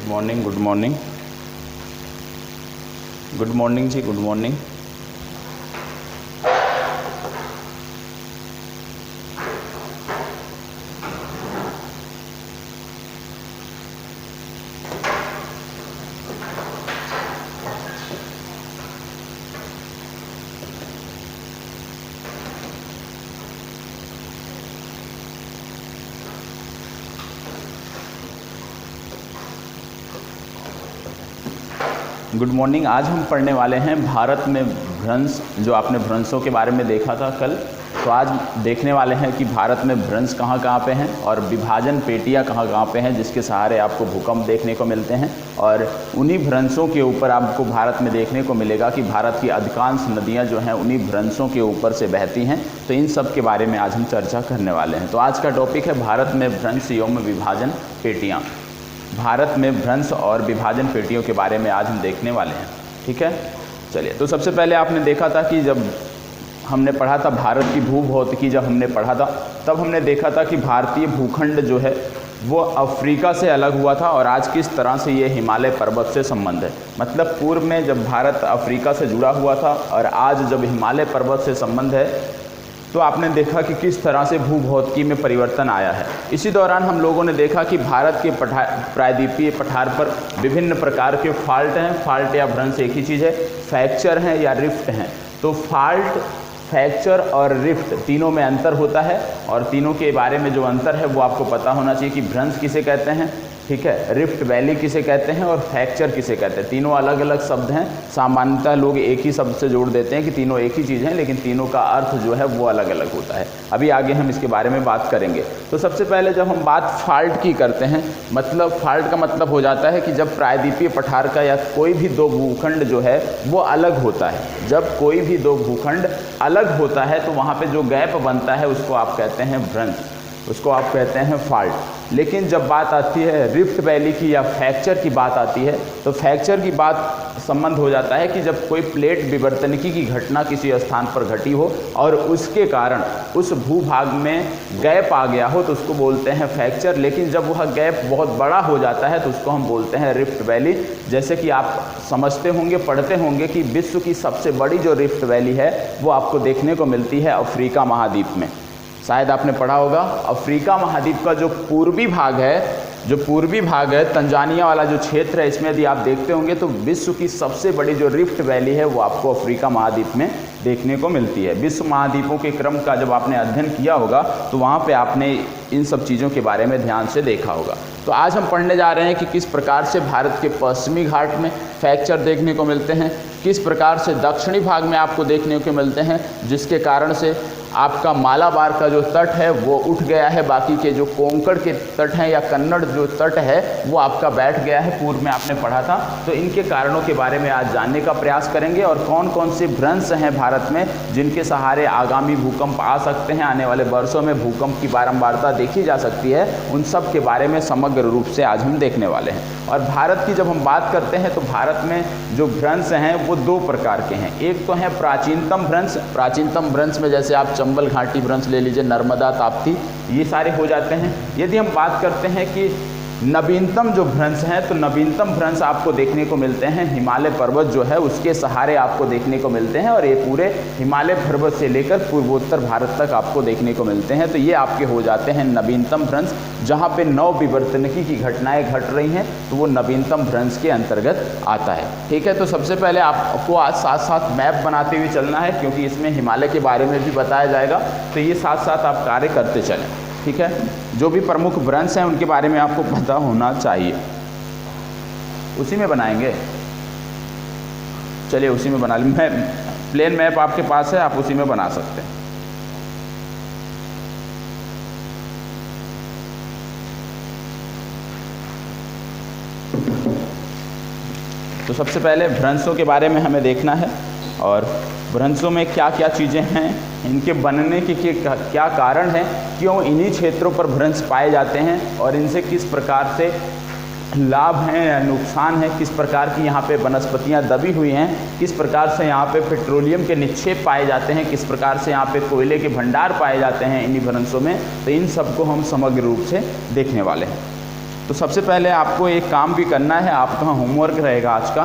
Morning, good morning, good morning जी, good morning. Good morning. आज हम पढ़ने वाले हैं भारत में भ्रंश। जो आपने भ्रंशों के बारे में देखा था कल, तो आज देखने वाले हैं कि भारत में भ्रंश कहाँ कहाँ पे हैं और विभाजन पेटियाँ कहाँ कहाँ पे हैं, जिसके सहारे आपको भूकंप देखने को मिलते हैं। और उन्हीं भ्रंशों के ऊपर आपको भारत में देखने को मिलेगा कि भारत की अधिकांश नदियाँ जो हैं उन्हीं भ्रंशों के ऊपर से बहती हैं। तो इन सब के बारे में आज हम चर्चा करने वाले हैं। तो आज का टॉपिक है भारत में भ्रंश एवं विभाजन पेटियाँ। भारत में भ्रंश और विभाजन पेटियों के बारे में आज हम देखने वाले हैं। ठीक है, चलिए। तो सबसे पहले आपने देखा था कि जब हमने पढ़ा था भारत की भूभौतिकी, जब हमने पढ़ा था तब हमने देखा था कि भारतीय भूखंड जो है वो अफ्रीका से अलग हुआ था और आज किस तरह से ये हिमालय पर्वत से संबंध है। मतलब पूर्व में जब भारत अफ्रीका से जुड़ा हुआ था और आज जब हिमालय पर्वत से संबंध है, तो आपने देखा कि किस तरह से भूभौतिकी में परिवर्तन आया है। इसी दौरान हम लोगों ने देखा कि भारत के प्रायद्वीपीय पठार पर विभिन्न प्रकार के फॉल्ट हैं। फॉल्ट या भ्रंश एक ही चीज़ है, फ्रैक्चर हैं या रिफ्ट हैं। तो फॉल्ट, फ्रैक्चर और रिफ्ट तीनों में अंतर होता है और तीनों के बारे में जो अंतर है वो आपको पता होना चाहिए कि भ्रंश किसे कहते हैं, ठीक है, रिफ्ट वैली किसे कहते हैं और फ्रैक्चर किसे कहते हैं। तीनों अलग अलग शब्द हैं। सामान्यतः लोग एक ही शब्द से जोड़ देते हैं कि तीनों एक ही चीज़ हैं, लेकिन तीनों का अर्थ जो है वो अलग अलग होता है। अभी आगे हम इसके बारे में बात करेंगे। तो सबसे पहले जब हम बात फॉल्ट की करते हैं, मतलब फॉल्ट का मतलब हो जाता है कि जब प्रायद्वीपीय पठार का या कोई भी दो भूखंड जो है वो अलग होता है। जब कोई भी दो भूखंड अलग होता है तो वहाँ पर जो गैप बनता है उसको आप कहते हैं भ्रंश, उसको आप कहते हैं फॉल्ट। लेकिन जब बात आती है रिफ्ट वैली की या फ्रैक्चर की बात आती है, तो फ्रैक्चर की बात संबंध हो जाता है कि जब कोई प्लेट विवर्तनिकी की घटना किसी स्थान पर घटी हो और उसके कारण उस भूभाग में गैप आ गया हो तो उसको बोलते हैं फ्रैक्चर। लेकिन जब वह गैप बहुत बड़ा हो जाता है तो उसको हम बोलते हैं रिफ्ट वैली। जैसे कि आप समझते होंगे, पढ़ते होंगे कि विश्व की सबसे बड़ी जो रिफ्ट वैली है वो आपको देखने को मिलती है अफ्रीका महाद्वीप में। शायद आपने पढ़ा होगा, अफ्रीका महाद्वीप का जो पूर्वी भाग है, तंजानिया वाला जो क्षेत्र है, इसमें यदि आप देखते होंगे तो विश्व की सबसे बड़ी जो रिफ्ट वैली है वो आपको अफ्रीका महाद्वीप में देखने को मिलती है। विश्व महाद्वीपों के क्रम का जब आपने अध्ययन किया होगा तो वहाँ पे आपने इन सब चीज़ों के बारे में ध्यान से देखा होगा। तो आज हम पढ़ने जा रहे हैं कि किस प्रकार से भारत के पश्चिमी घाट में फ्रैक्चर देखने को मिलते हैं, किस प्रकार से दक्षिणी भाग में आपको देखने को मिलते हैं, जिसके कारण से आपका मालाबार का जो तट है वो उठ गया है, बाकी के जो कोंकण के तट हैं या कन्नड़ जो तट है वो आपका बैठ गया है। पूर्व में आपने पढ़ा था। तो इनके कारणों के बारे में आज जानने का प्रयास करेंगे और कौन कौन से भ्रंश हैं भारत में जिनके सहारे आगामी भूकंप आ सकते हैं, आने वाले वर्षों में भूकंप की बारंबारता देखी जा सकती है, उन सब के बारे में समग्र रूप से आज हम देखने वाले हैं। और भारत की जब हम बात करते हैं तो भारत में जो भ्रंश हैं वो दो प्रकार के हैं। एक तो है प्राचीनतम भ्रंश। प्राचीनतम भ्रंश में जैसे आप चंबल घाटी भ्रंश ले लीजिए, नर्मदा, ताप्ती, ये सारे हो जाते हैं। यदि हम बात करते हैं कि नवीनतम जो भ्रंश हैं, तो नवीनतम भ्रंश आपको देखने को मिलते हैं हिमालय पर्वत जो है उसके सहारे आपको देखने को मिलते हैं और ये पूरे हिमालय पर्वत से लेकर पूर्वोत्तर भारत तक आपको देखने को मिलते हैं। तो ये आपके हो जाते हैं नवीनतम भ्रंश। जहाँ पे नव विवर्तनिकी की घटनाएं घट रही हैं तो वो नवीनतम भ्रंश के अंतर्गत आता है। ठीक है, तो सबसे पहले आपको आज साथ साथ मैप बनाते हुए चलना है क्योंकि इसमें हिमालय के बारे में भी बताया जाएगा, तो ये साथ साथ आप कार्य करते चलें। ठीक है, जो भी प्रमुख भ्रंश हैं उनके बारे में आपको पता होना चाहिए। उसी में बनाएंगे, चलिए उसी में बना लें। प्लेन मैप आपके पास है, आप उसी में बना सकते हैं। तो सबसे पहले भ्रंशों के बारे में हमें देखना है और भ्रंशों में क्या क्या चीज़ें हैं, इनके बनने के क्या कारण हैं, क्यों इन्हीं क्षेत्रों पर भ्रंश पाए जाते हैं और इनसे किस प्रकार से लाभ हैं या नुकसान है, किस प्रकार की यहाँ पे वनस्पतियाँ दबी हुई हैं, किस प्रकार से यहाँ पे पेट्रोलियम के निक्षेप पाए जाते हैं, किस प्रकार से यहाँ पे कोयले के भंडार पाए जाते हैं इन्हीं भ्रंशों में। तो इन सबको हम समग्र रूप से देखने वाले हैं। तो सबसे पहले आपको एक काम भी करना है, आपका होमवर्क रहेगा आज का,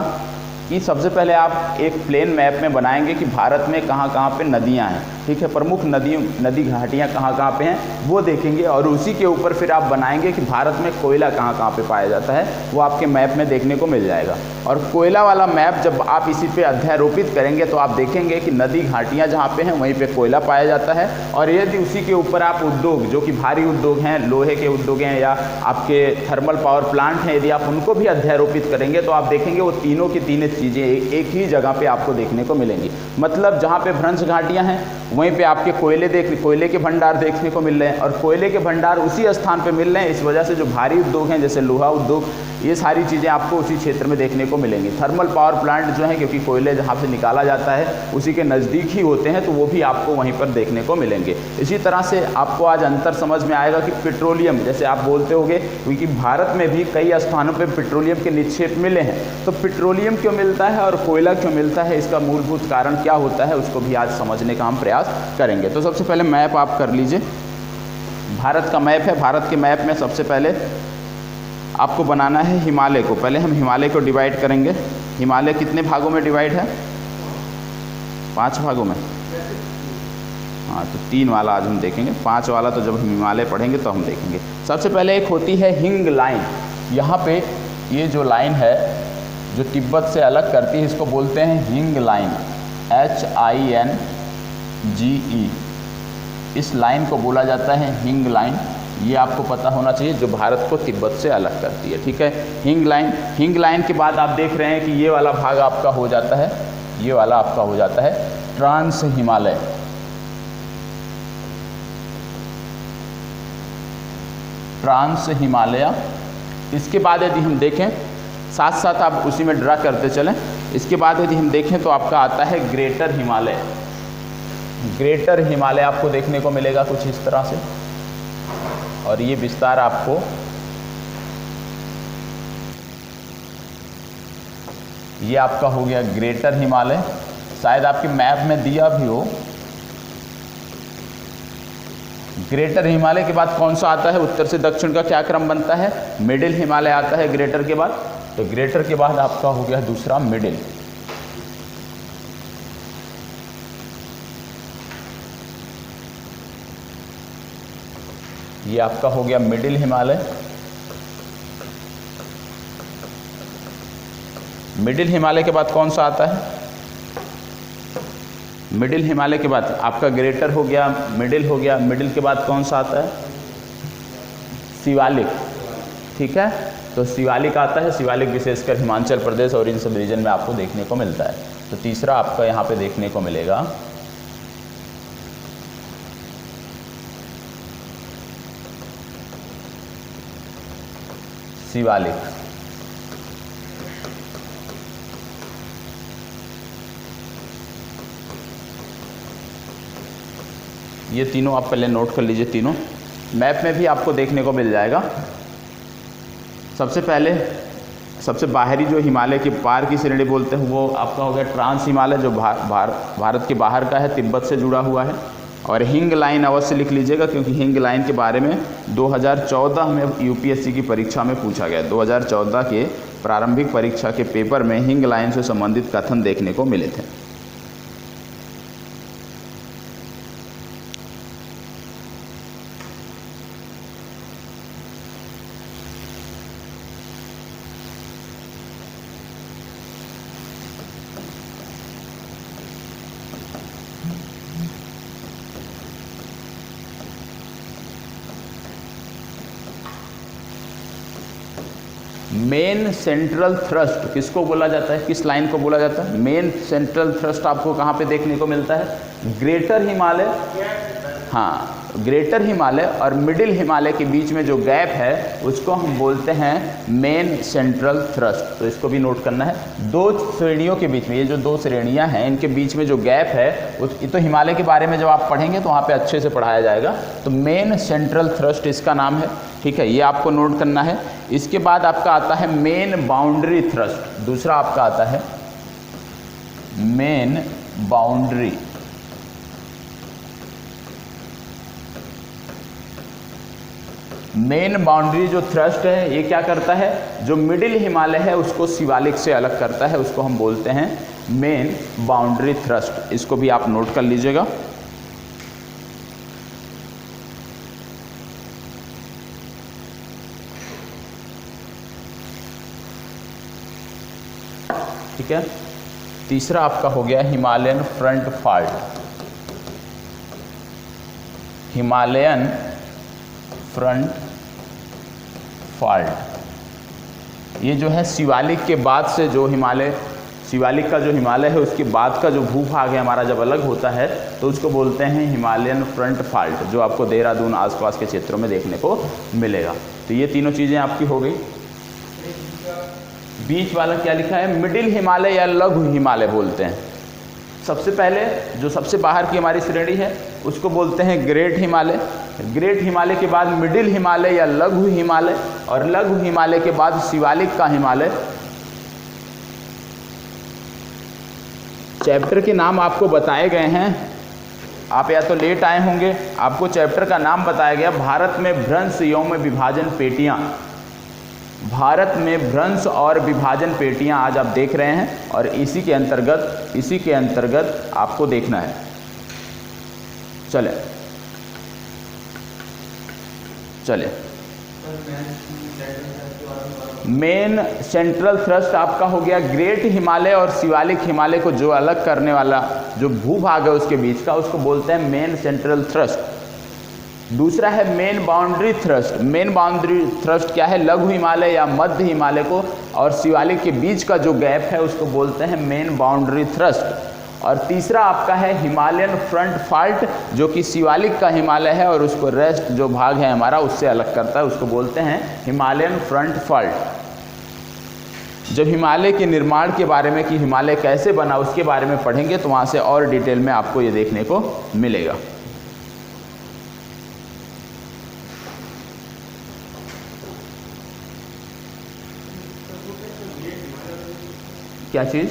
कि सबसे पहले आप एक प्लेन मैप में बनाएंगे कि भारत में कहाँ कहाँ पे नदियाँ हैं, ठीक है, प्रमुख नदी घाटियाँ कहाँ कहाँ पे हैं वो देखेंगे, और उसी के ऊपर फिर आप बनाएंगे कि भारत में कोयला कहाँ कहाँ पे पाया जाता है, वो आपके मैप में देखने को मिल जाएगा। और कोयला वाला मैप जब आप इसी पे अध्यारोपित करेंगे तो आप देखेंगे कि नदी घाटियाँ जहाँ पे हैं वहीं पे कोयला पाया जाता है। और यदि उसी के ऊपर आप उद्योग, जो कि भारी उद्योग हैं, लोहे के उद्योग हैं या आपके थर्मल पावर प्लांट हैं, यदि आप उनको भी अध्यारोपित करेंगे तो आप देखेंगे वो तीनों की तीनों चीज़ें एक ही जगह पे आपको देखने को मिलेंगी। मतलब जहाँ पे भ्रंश घाटियाँ हैं वहीं पे आपके कोयले के भंडार देखने को मिल रहे हैं, और कोयले के भंडार उसी स्थान पे मिल रहे हैं। इस वजह से जो भारी उद्योग हैं जैसे लोहा उद्योग, ये सारी चीज़ें आपको उसी क्षेत्र में देखने को मिलेंगी। थर्मल पावर प्लांट जो है, क्योंकि कोयले जहाँ से निकाला जाता है उसी के नज़दीक ही होते हैं, तो वो भी आपको वहीं पर देखने को मिलेंगे। इसी तरह से आपको आज अंतर समझ में आएगा कि पेट्रोलियम, जैसे आप बोलते होंगे क्योंकि भारत में भी कई स्थानों पर पेट्रोलियम के निक्षेप मिले हैं, तो पेट्रोलियम क्यों मिलता है और कोयला क्यों मिलता है, इसका मूलभूत कारण क्या होता है, उसको भी आज समझने का हम प्रयास करेंगे। तो सबसे पहले मैप आप कर लीजिए, भारत का मैप है। भारत के मैप में सबसे पहले आपको बनाना है हिमालय को। पहले हम हिमालय को डिवाइड करेंगे। हिमालय कितने भागों में डिवाइड है? 5 भागों में। हाँ, तो 3 वाला आज हम देखेंगे, 5 वाला तो जब हम हिमालय पढ़ेंगे तो हम देखेंगे। सबसे पहले एक होती है हिंग लाइन। यहाँ पे ये जो लाइन है जो तिब्बत से अलग करती है, इसको बोलते हैं हिंग लाइन, HINGE। इस लाइन को बोला जाता है हिंग लाइन। ये आपको पता होना चाहिए, जो भारत को तिब्बत से अलग करती है, ठीक है, हिंग लाइन। हिंग लाइन के बाद आप देख रहे हैं कि ये वाला भाग आपका हो जाता है, ये वाला आपका हो जाता है ट्रांस हिमालय। ट्रांस हिमालय। इसके बाद यदि हम देखें, साथ साथ आप उसी में ड्रा करते चलें, इसके बाद यदि हम देखें तो आपका आता है ग्रेटर हिमालय। ग्रेटर हिमालय आपको देखने को मिलेगा कुछ इस तरह से, और ये विस्तार आपको ये आपका हो गया ग्रेटर हिमालय। शायद आपके मैप में दिया भी हो। ग्रेटर हिमालय के बाद कौन सा आता है? उत्तर से दक्षिण का क्या क्रम बनता है? मिडिल हिमालय आता है ग्रेटर के बाद। तो ग्रेटर के बाद आपका हो गया दूसरा मिडिल। ये आपका हो गया मिडिल हिमालय। मिडिल हिमालय के बाद कौन सा आता है? मिडिल हिमालय के बाद आपका ग्रेटर हो गया, मिडिल हो गया, मिडिल के बाद कौन सा आता है? शिवालिक, ठीक है। तो शिवालिक आता है। शिवालिक विशेषकर हिमाचल प्रदेश और इन सब रीजन में आपको देखने को मिलता है। तो तीसरा आपका यहाँ पे देखने को मिलेगा शिवालिक। ये तीनों आप पहले नोट कर लीजिए, तीनों मैप में भी आपको देखने को मिल जाएगा। सबसे पहले सबसे बाहरी जो हिमालय के पार की श्रेणी बोलते हैं वो आपका हो गया ट्रांस हिमालय, जो भारत के बाहर का है, तिब्बत से जुड़ा हुआ है। और हिंग लाइन अवश्य लिख लीजिएगा, क्योंकि हिंग लाइन के बारे में 2014 में यूपीएससी की परीक्षा में पूछा गया। 2014 के प्रारंभिक परीक्षा के पेपर में हिंग लाइन से संबंधित कथन देखने को मिले थे। मेन सेंट्रल थ्रस्ट किसको बोला जाता है? किस लाइन को बोला जाता है? मेन सेंट्रल थ्रस्ट आपको कहाँ पे देखने को मिलता है? ग्रेटर हिमालय, हाँ, ग्रेटर हिमालय और मिडिल हिमालय के बीच में जो गैप है उसको हम बोलते हैं मेन सेंट्रल थ्रस्ट। तो इसको भी नोट करना है। दो श्रेणियों के बीच में, ये जो दो श्रेणियां हैं इनके बीच में जो गैप है, तो हिमालय के बारे में जब आप पढ़ेंगे तो वहाँ पे अच्छे से पढ़ाया जाएगा। तो मेन सेंट्रल थ्रस्ट इसका नाम है, ठीक है, ये आपको नोट करना है। इसके बाद आपका आता है मेन बाउंड्री थ्रस्ट। दूसरा आपका आता है मेन बाउंड्री। मेन बाउंड्री जो थ्रस्ट है ये क्या करता है, जो मिडिल हिमालय है उसको शिवालिक से अलग करता है, उसको हम बोलते हैं मेन बाउंड्री थ्रस्ट। इसको भी आप नोट कर लीजिएगा। ठीक है। तीसरा आपका हो गया Himalayan front fault. Himalayan front fault ये जो है शिवालिक के बाद से जो हिमालय, शिवालिक का जो हिमालय है उसके बाद का जो भूभाग है हमारा जब अलग होता है तो उसको बोलते हैं हिमालयन फ्रंट फॉल्ट, जो आपको देहरादून आसपास के क्षेत्रों में देखने को मिलेगा। तो ये तीनों चीज़ें आपकी हो गई। बीच वाला क्या लिखा है, मिडिल हिमालय या लघु हिमालय बोलते हैं। सबसे पहले जो सबसे बाहर की हमारी श्रेणी है उसको बोलते हैं ग्रेट हिमालय। ग्रेट हिमालय के बाद मिडिल हिमालय या लघु हिमालय, और लघु हिमालय के बाद शिवालिक का हिमालय। चैप्टर के नाम आपको बताए गए हैं, आप या तो लेट आए होंगे, आपको चैप्टर का नाम बताया गया भारत में भ्रंश एवं विभाजन पेटियां। भारत में भ्रंश और विभाजन पेटियां आज आप देख रहे हैं, और इसी के अंतर्गत आपको देखना है। चले मेन सेंट्रल थ्रस्ट आपका हो गया ग्रेट हिमालय और शिवालिक हिमालय को जो अलग करने वाला जो भूभाग है उसके बीच का, उसको बोलते हैं मेन सेंट्रल थ्रस्ट। दूसरा है main boundary thrust. Main boundary thrust क्या है, लघु हिमालय या मध्य हिमालय को और शिवालिक के बीच का जो गैप है उसको बोलते हैं मेन बाउंड्री थ्रस्ट। और तीसरा आपका है हिमालयन फ्रंट फॉल्ट, जो कि शिवालिक का हिमालय है और उसको रेस्ट जो भाग है हमारा उससे अलग करता है, उसको बोलते हैं हिमालयन फ्रंट फॉल्ट। जब हिमालय के निर्माण के बारे में कि हिमालय कैसे बना उसके बारे में पढ़ेंगे तो वहाँ से और डिटेल में आपको ये देखने को मिलेगा। क्या चीज़,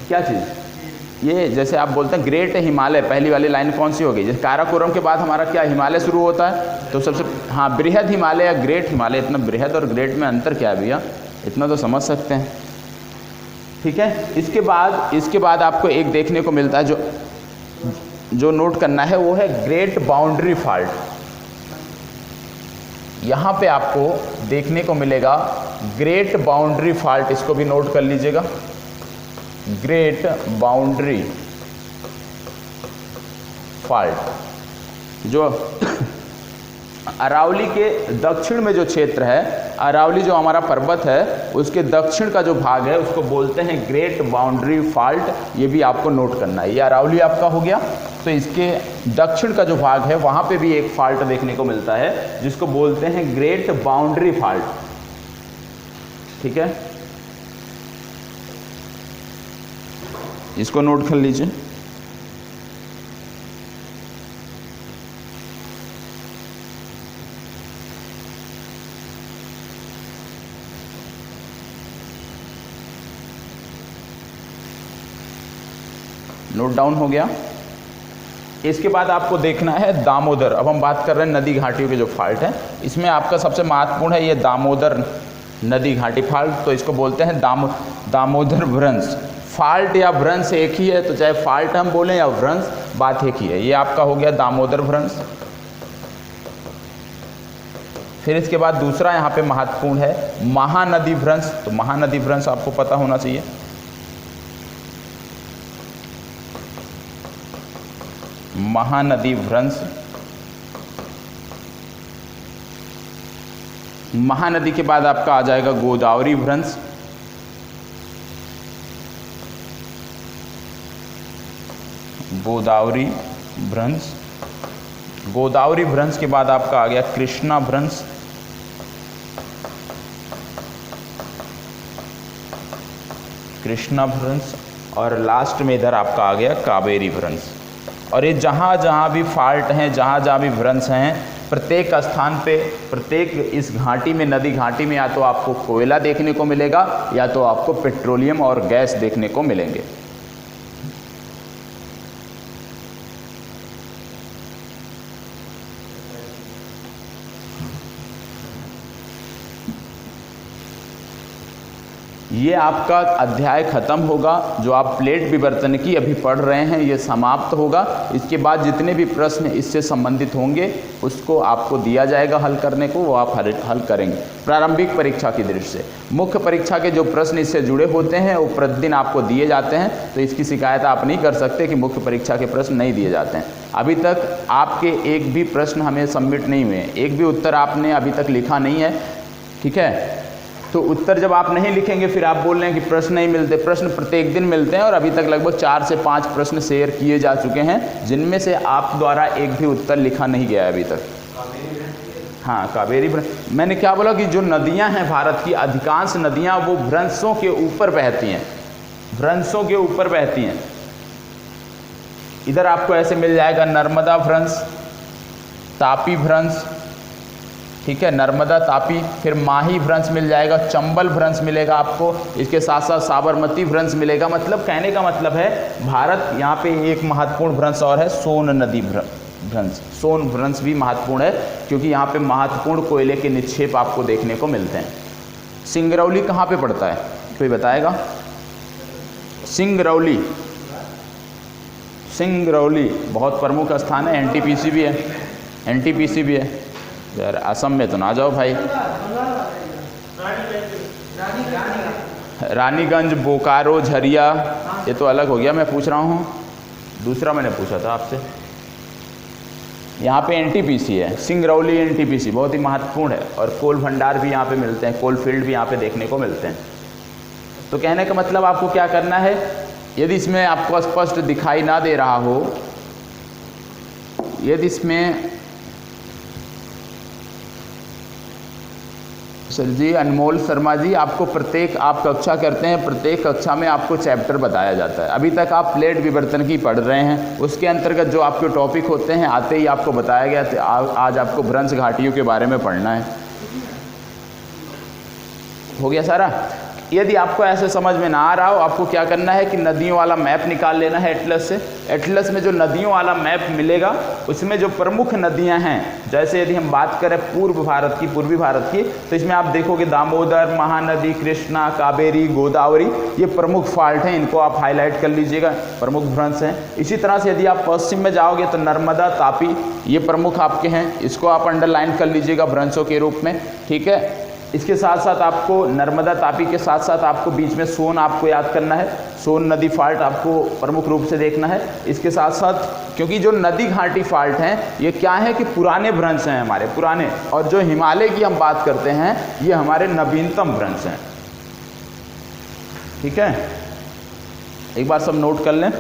क्या चीज़, ये जैसे आप बोलते हैं ग्रेट हिमालय, पहली वाली लाइन कौन सी होगी, जैसे काराकोरम के बाद हमारा क्या हिमालय शुरू होता है, तो सबसे हाँ बृहद हिमालय या ग्रेट हिमालय। इतना बृहद और ग्रेट में अंतर क्या है भैया, इतना तो समझ सकते हैं। ठीक है। इसके बाद आपको एक देखने को मिलता है जो नोट करना है, वो है ग्रेट बाउंड्री फॉल्ट। यहाँ पे आपको देखने को मिलेगा ग्रेट बाउंड्री फॉल्ट, इसको भी नोट कर लीजिएगा। ग्रेट बाउंड्री फॉल्ट जो अरावली के दक्षिण में जो क्षेत्र है, अरावली जो हमारा पर्वत है उसके दक्षिण का जो भाग है उसको बोलते हैं ग्रेट बाउंड्री फॉल्ट। ये भी आपको नोट करना है। ये अरावली आपका हो गया, तो इसके दक्षिण का जो भाग है वहाँ पे भी एक फॉल्ट देखने को मिलता है जिसको बोलते हैं ग्रेट बाउंड्री फॉल्ट। ठीक है, इसको नोट कर लीजिए। नोट डाउन हो गया। इसके बाद आपको देखना है दामोदर। अब हम बात कर रहे हैं नदी घाटियों के जो फॉल्ट है, इसमें आपका सबसे महत्वपूर्ण है ये दामोदर नदी घाटी फॉल्ट। तो इसको बोलते हैं दामोदर भ्रंश। फॉल्ट या भ्रंश एक ही है, तो चाहे फॉल्ट हम बोलें या भ्रंश, बात एक ही है। ये आपका हो गया दामोदर भ्रंश। फिर इसके बाद दूसरा यहाँ पे महत्वपूर्ण है महानदी भ्रंश। तो महानदी भ्रंश आपको पता होना चाहिए। महानदी भ्रंश, महानदी के बाद आपका आ जाएगा गोदावरी भ्रंश। गोदावरी भ्रंश, गोदावरी भ्रंश के बाद आपका आ गया कृष्णा भ्रंश। कृष्णा भ्रंश, और लास्ट में इधर आपका आ गया कावेरी भ्रंश। और ये जहाँ जहाँ भी फॉल्ट हैं, जहाँ जहाँ भी भ्रंश हैं, प्रत्येक स्थान पे, प्रत्येक इस घाटी में, नदी घाटी में, या तो आपको कोयला देखने को मिलेगा या तो आपको पेट्रोलियम और गैस देखने को मिलेंगे। ये आपका अध्याय खत्म होगा। जो आप प्लेट विवर्तनिकी अभी पढ़ रहे हैं ये समाप्त होगा। इसके बाद जितने भी प्रश्न इससे संबंधित होंगे उसको आपको दिया जाएगा हल करने को, वो आप हल करेंगे। प्रारंभिक परीक्षा की दृष्टि से मुख्य परीक्षा के जो प्रश्न इससे जुड़े होते हैं वो प्रतिदिन आपको दिए जाते हैं, तो इसकी शिकायत आप नहीं कर सकते कि मुख्य परीक्षा के प्रश्न नहीं दिए जाते हैं। अभी तक आपके एक भी प्रश्न हमें सबमिट नहीं हुए, एक भी उत्तर आपने अभी तक लिखा नहीं है, ठीक है। तो उत्तर जब आप नहीं लिखेंगे फिर आप बोल रहे हैं कि प्रश्न नहीं मिलते। प्रश्न प्रत्येक दिन मिलते हैं और अभी तक लगभग 4 से 5 प्रश्न शेयर किए जा चुके हैं, जिनमें से आप द्वारा एक भी उत्तर लिखा नहीं गया है अभी तक। हाँ, कावेरी मैंने क्या बोला कि जो नदियां हैं भारत की, अधिकांश नदियां वो भ्रंशों के ऊपर बहती हैं, भ्रंशों के ऊपर बहती हैं। इधर आपको ऐसे मिल जाएगा नर्मदा भ्रंश, तापी भ्रंश, ठीक है, नर्मदा तापी, फिर माही भ्रंश मिल जाएगा, चंबल भ्रंश मिलेगा आपको, इसके साथ साथ साबरमती भ्रंश मिलेगा। मतलब कहने का मतलब है भारत यहाँ पे एक महत्वपूर्ण भ्रंश और है सोन नदी भ्रंश। सोन भ्रंश भी महत्वपूर्ण है क्योंकि यहाँ पे महत्वपूर्ण कोयले के निक्षेप आपको देखने को मिलते हैं। सिंगरौली कहाँ पे पड़ता है, कोई बताएगा? सिंगरौली, सिंगरौली बहुत प्रमुख स्थान है, एनटीपीसी भी है, एनटीपीसी भी है। यार असम में तो ना जाओ भाई। रानीगंज, बोकारो, झरिया, ये तो अलग हो गया। मैं पूछ रहा हूँ दूसरा, मैंने पूछा था आपसे। यहाँ पे एनटीपीसी है, सिंगरौली एनटीपीसी बहुत ही महत्वपूर्ण है, और कोल भंडार भी यहाँ पे मिलते हैं, कोल फील्ड भी यहाँ पे देखने को मिलते हैं। तो कहने का मतलब आपको क्या करना है, यदि इसमें आपको स्पष्ट दिखाई ना दे रहा हो, यदि इसमें सर जी, अनमोल शर्मा जी, आपको प्रत्येक, आप कक्षा करते हैं, प्रत्येक कक्षा में आपको चैप्टर बताया जाता है। अभी तक आप प्लेट विवर्तनिकी पढ़ रहे हैं, उसके अंतर्गत जो आपके टॉपिक होते हैं आते ही आपको बताया गया था। आज आपको भ्रंश घाटियों के बारे में पढ़ना है। हो गया सारा। यदि आपको ऐसे समझ में ना आ रहा हो, आपको क्या करना है कि नदियों वाला मैप निकाल लेना है एटलस से। एटलस में जो नदियों वाला मैप मिलेगा उसमें जो प्रमुख नदियां हैं, जैसे यदि हम बात करें पूर्वी भारत की, तो इसमें आप देखोगे दामोदर, महानदी, कृष्णा, कावेरी, गोदावरी, ये प्रमुख फाल्ट हैं, इनको आप हाईलाइट कर लीजिएगा, प्रमुख भ्रंश हैं। इसी तरह से यदि आप पश्चिम में जाओगे तो नर्मदा, तापी, ये प्रमुख आपके हैं, इसको आप अंडरलाइन कर लीजिएगा भ्रंशों के रूप में, ठीक है। इसके साथ साथ आपको नर्मदा तापी के साथ साथ आपको बीच में सोन आपको याद करना है, सोन नदी फाल्ट आपको प्रमुख रूप से देखना है। इसके साथ साथ क्योंकि जो नदी घाटी फाल्ट हैं ये क्या है कि पुराने भ्रंश हैं हमारे, पुराने, और जो हिमालय की हम बात करते हैं ये हमारे नवीनतम भ्रंश हैं, ठीक है। एक बार सब नोट कर लें,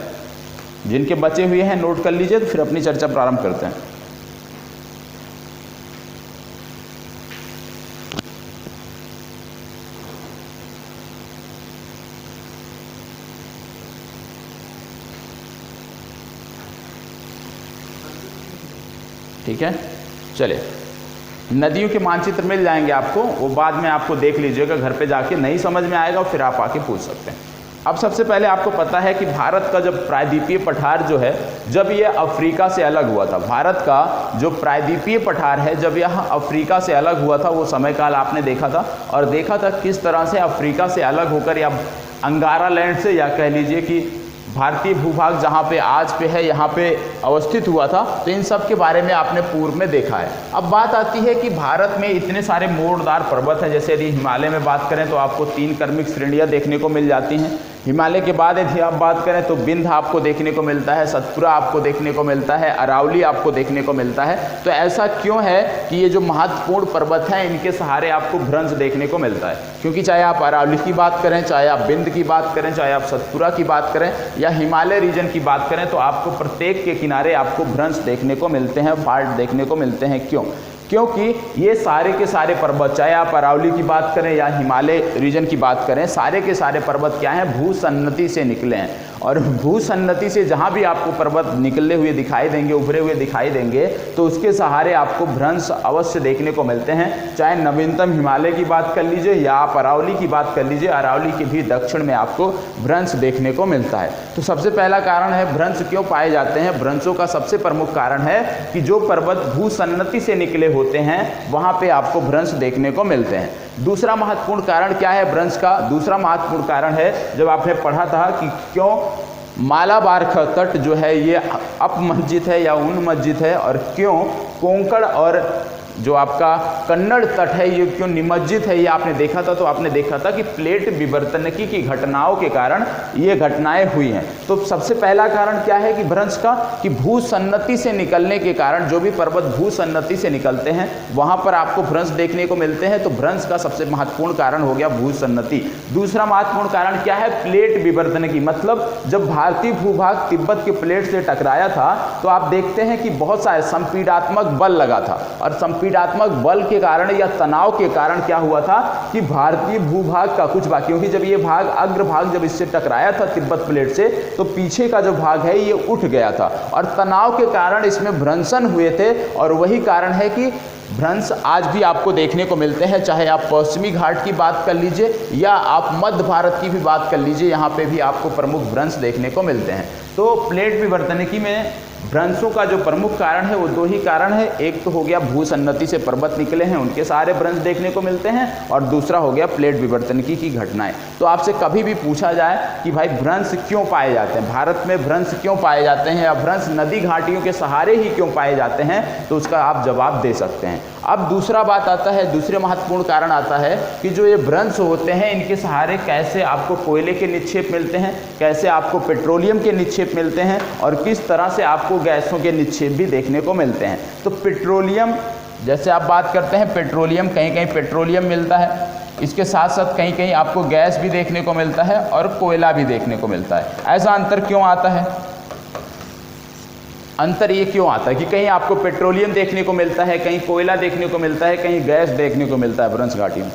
जिनके बचे हुए हैं नोट कर लीजिए, तो फिर अपनी चर्चा प्रारंभ करते हैं। ठीक है, चलिए। नदियों के मानचित्र मिल जाएंगे आपको, वो बाद में आपको देख लीजिएगा घर पे जाके, नहीं समझ में आएगा फिर आप आके पूछ सकते हैं। अब सबसे पहले आपको पता है कि भारत का जब प्रायद्वीपीय पठार जो है, जब यह अफ्रीका से अलग हुआ था, भारत का जो प्रायद्वीपीय पठार है जब यह अफ्रीका से अलग हुआ था, वो समय काल आपने देखा था, और देखा था किस तरह से अफ्रीका से अलग होकर या अंगारा लैंड से, या कह लीजिए कि भारतीय भूभाग जहाँ पे आज पे है यहाँ पे अवस्थित हुआ था। तो इन सब के बारे में आपने पूर्व में देखा है। अब बात आती है कि भारत में इतने सारे मोड़दार पर्वत हैं, जैसे यदि हिमालय में बात करें तो आपको 3 क्रमिक श्रेणियाँ देखने को मिल जाती हैं। हिमालय के बाद यदि आप बात करें तो विंध्य आपको देखने को मिलता है, सतपुरा आपको देखने को मिलता है, अरावली आपको देखने को मिलता है। तो ऐसा क्यों है कि ये जो महत्वपूर्ण पर्वत हैं इनके सहारे आपको भ्रंश देखने को मिलता है? क्योंकि चाहे आप अरावली की बात करें, चाहे आप विंध्य की बात करें, चाहे आप सतपुरा की बात करें या हिमालय रीजन की बात करें, तो आपको प्रत्येक के किनारे आपको भ्रंश देखने को मिलते हैं, फाल्ट देखने को मिलते हैं। क्यों? क्योंकि ये सारे के सारे पर्वत, चाहे आप अरावली की बात करें या हिमालय रीजन की बात करें, सारे के सारे पर्वत क्या हैं? भूसन्नति से निकले हैं। और भूसन्नति से जहाँ भी आपको पर्वत निकले हुए दिखाई देंगे, उभरे हुए दिखाई देंगे, तो उसके सहारे आपको भ्रंश अवश्य देखने को मिलते हैं। चाहे नवीनतम हिमालय की बात कर लीजिए या आप अरावली की बात कर लीजिए, अरावली के भी दक्षिण में आपको भ्रंश देखने को मिलता है। तो सबसे पहला कारण है भ्रंश क्यों पाए जाते हैं। भ्रंशों का सबसे प्रमुख कारण है कि जो पर्वत भूसन्नति से निकले होते हैं वहाँ पे आपको भ्रंश देखने को मिलते हैं। दूसरा महत्वपूर्ण कारण क्या है भ्रंश का? दूसरा महत्वपूर्ण कारण है, जब आपने पढ़ा था कि क्यों मालाबार का तट जो है ये अपमज्जित है या उन्मज्जित है, और क्यों कोंकण और जो आपका कन्नड़ तट है ये क्यों निमज्जित है, ये आपने देखा था। तो आपने देखा था कि प्लेट विवर्तनिकी की घटनाओं के कारण ये घटनाएं हुई हैं। तो सबसे पहला कारण क्या है कि भ्रंश का, कि भूसन्नति से निकलने के कारण, जो भी पर्वत भूसन्नति से निकलते हैं वहां पर आपको भ्रंश देखने को मिलते हैं। तो भ्रंश का सबसे महत्वपूर्ण कारण हो गया भूसन्नति। दूसरा महत्वपूर्ण कारण क्या है? प्लेट विवर्तनिकी, मतलब जब भारतीय भूभाग तिब्बत के प्लेट से टकराया था तो आप देखते हैं कि बहुत सारे संपीडात्मक बल लगा था, और संपीडात्मक बल के कारण या तनाव के कारण क्या हुआ था कि भारतीय भूभाग का कुछ भाग, क्योंकि जब ये भाग अग्रभाग जब इससे टकराया था तिब्बत प्लेट से, तो पीछे का जो भाग है ये उठ गया था, और तनाव के कारण इसमें भ्रंशन हुए थे। और वही कारण है कि भ्रंश आज भी आपको देखने को मिलते हैं, चाहे आप पश्चिमी घाट की बात कर लीजिए या आप मध्य भारत की भी बात कर लीजिए, यहाँ पे भी आपको प्रमुख भ्रंश देखने को मिलते हैं। तो प्लेट विवर्तनिकी में भ्रंशों का जो प्रमुख कारण है वो दो ही कारण है, एक तो हो गया भूसन्नति से पर्वत निकले हैं उनके सारे भ्रंश देखने को मिलते हैं, और दूसरा हो गया प्लेट विवर्तनिकी की घटनाएं। तो आपसे कभी भी पूछा जाए कि भाई भ्रंश क्यों पाए जाते हैं, भारत में भ्रंश क्यों पाए जाते हैं, या भ्रंश नदी घाटियों के सहारे ही क्यों पाए जाते हैं, तो उसका आप जवाब दे सकते हैं। अब दूसरा बात आता है, दूसरे महत्वपूर्ण कारण आता है कि जो ये भ्रंश होते हैं इनके सहारे कैसे आपको कोयले के निक्षेप मिलते हैं, कैसे आपको पेट्रोलियम के निक्षेप मिलते हैं, और किस तरह से आपको गैसों के निक्षेप भी देखने को मिलते हैं। तो पेट्रोलियम, जैसे आप बात करते हैं पेट्रोलियम, कहीं कहीं पेट्रोलियम मिलता है, इसके साथ साथ कहीं कहीं आपको गैस भी देखने को मिलता है और कोयला भी देखने को मिलता है। ऐसा अंतर क्यों आता है? अंतर ये क्यों आता है कि कहीं आपको पेट्रोलियम देखने को मिलता है, कहीं कोयला देखने को मिलता है, कहीं गैस देखने को मिलता है भ्रंश घाटी में?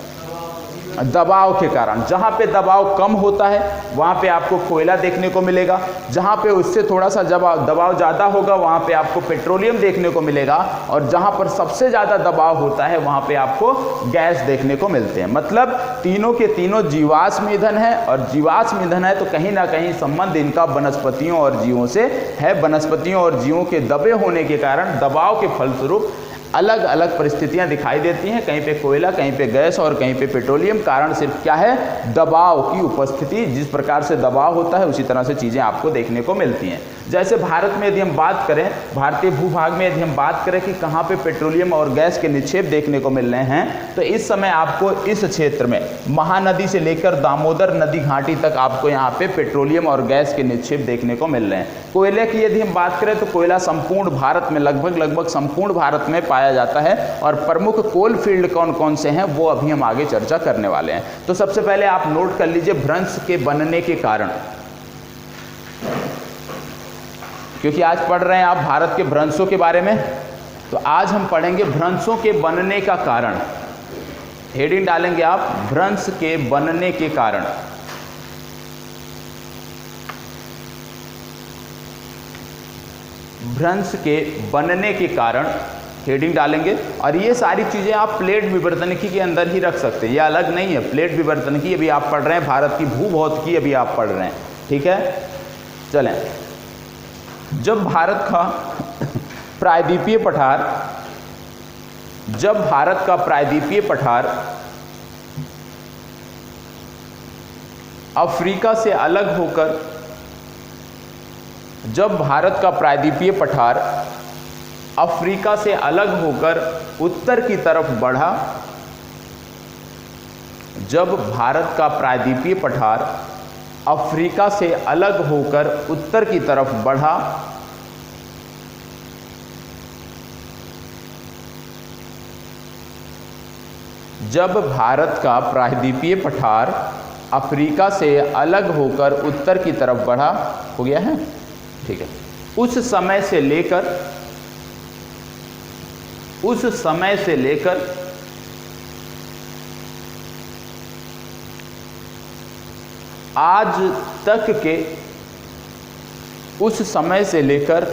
दबाव के कारण। जहाँ पे दबाव कम होता है वहाँ पे आपको कोयला देखने को मिलेगा, जहाँ पे उससे थोड़ा सा दबाव ज़्यादा होगा वहाँ पे आपको पेट्रोलियम देखने को मिलेगा, और जहाँ पर सबसे ज़्यादा दबाव होता है वहाँ पे आपको गैस देखने को मिलते हैं। मतलब तीनों के तीनों जीवाश्म ईंधन है, और जीवाश्म ईंधन है तो कहीं ना कहीं संबंध इनका वनस्पतियों और जीवों से है। वनस्पतियों और जीवों के दबे होने के कारण, दबाव के फलस्वरूप अलग अलग परिस्थितियां दिखाई देती हैं, कहीं पे कोयला, कहीं पे गैस और कहीं पे पेट्रोलियम। कारण सिर्फ क्या है? दबाव की उपस्थिति। जिस प्रकार से दबाव होता है उसी तरह से चीज़ें आपको देखने को मिलती हैं। जैसे भारत में यदि हम बात करें, भारतीय भूभाग में यदि हम बात करें कि कहाँ पे पेट्रोलियम और गैस के निक्षेप देखने को मिल रहे हैं, तो इस समय आपको इस क्षेत्र में महानदी से लेकर दामोदर नदी घाटी तक आपको यहाँ पे पेट्रोलियम और गैस के निक्षेप देखने को मिल रहे हैं। कोयले की यदि हम बात करें तो कोयला संपूर्ण भारत में, लगभग संपूर्ण भारत में पाया जाता है, और प्रमुख कोल फील्ड कौन कौन से हैं वो अभी हम आगे चर्चा करने वाले हैं। तो सबसे पहले आप नोट कर लीजिए भ्रंश के बनने के कारण, क्योंकि आज पढ़ रहे हैं आप भारत के भ्रंशों के बारे में, तो आज हम पढ़ेंगे भ्रंशों के बनने का कारण। हेडिंग डालेंगे आप भ्रंश के बनने के कारण। भ्रंश के बनने के कारण हेडिंग डालेंगे, और ये सारी चीज़ें आप प्लेट विवर्तनिकी के अंदर ही रख सकते हैं, ये अलग नहीं है। प्लेट विवर्तनिकी अभी आप पढ़ रहे हैं, भारत की भूभौतिकी अभी आप पढ़ रहे हैं, ठीक है। चलें, जब भारत का प्रायद्वीपीय पठार, जब भारत का प्रायद्वीपीय पठार अफ्रीका से अलग होकर, जब भारत का प्रायद्वीपीय पठार अफ्रीका से अलग होकर उत्तर की तरफ बढ़ा, जब भारत का प्रायद्वीपीय पठार अफ्रीका से अलग होकर उत्तर की तरफ बढ़ा, जब भारत का प्रायद्वीपीय पठार अफ्रीका से अलग होकर उत्तर की तरफ बढ़ा, हो गया है, ठीक है। उस समय से लेकर आज तक के, उस समय से लेकर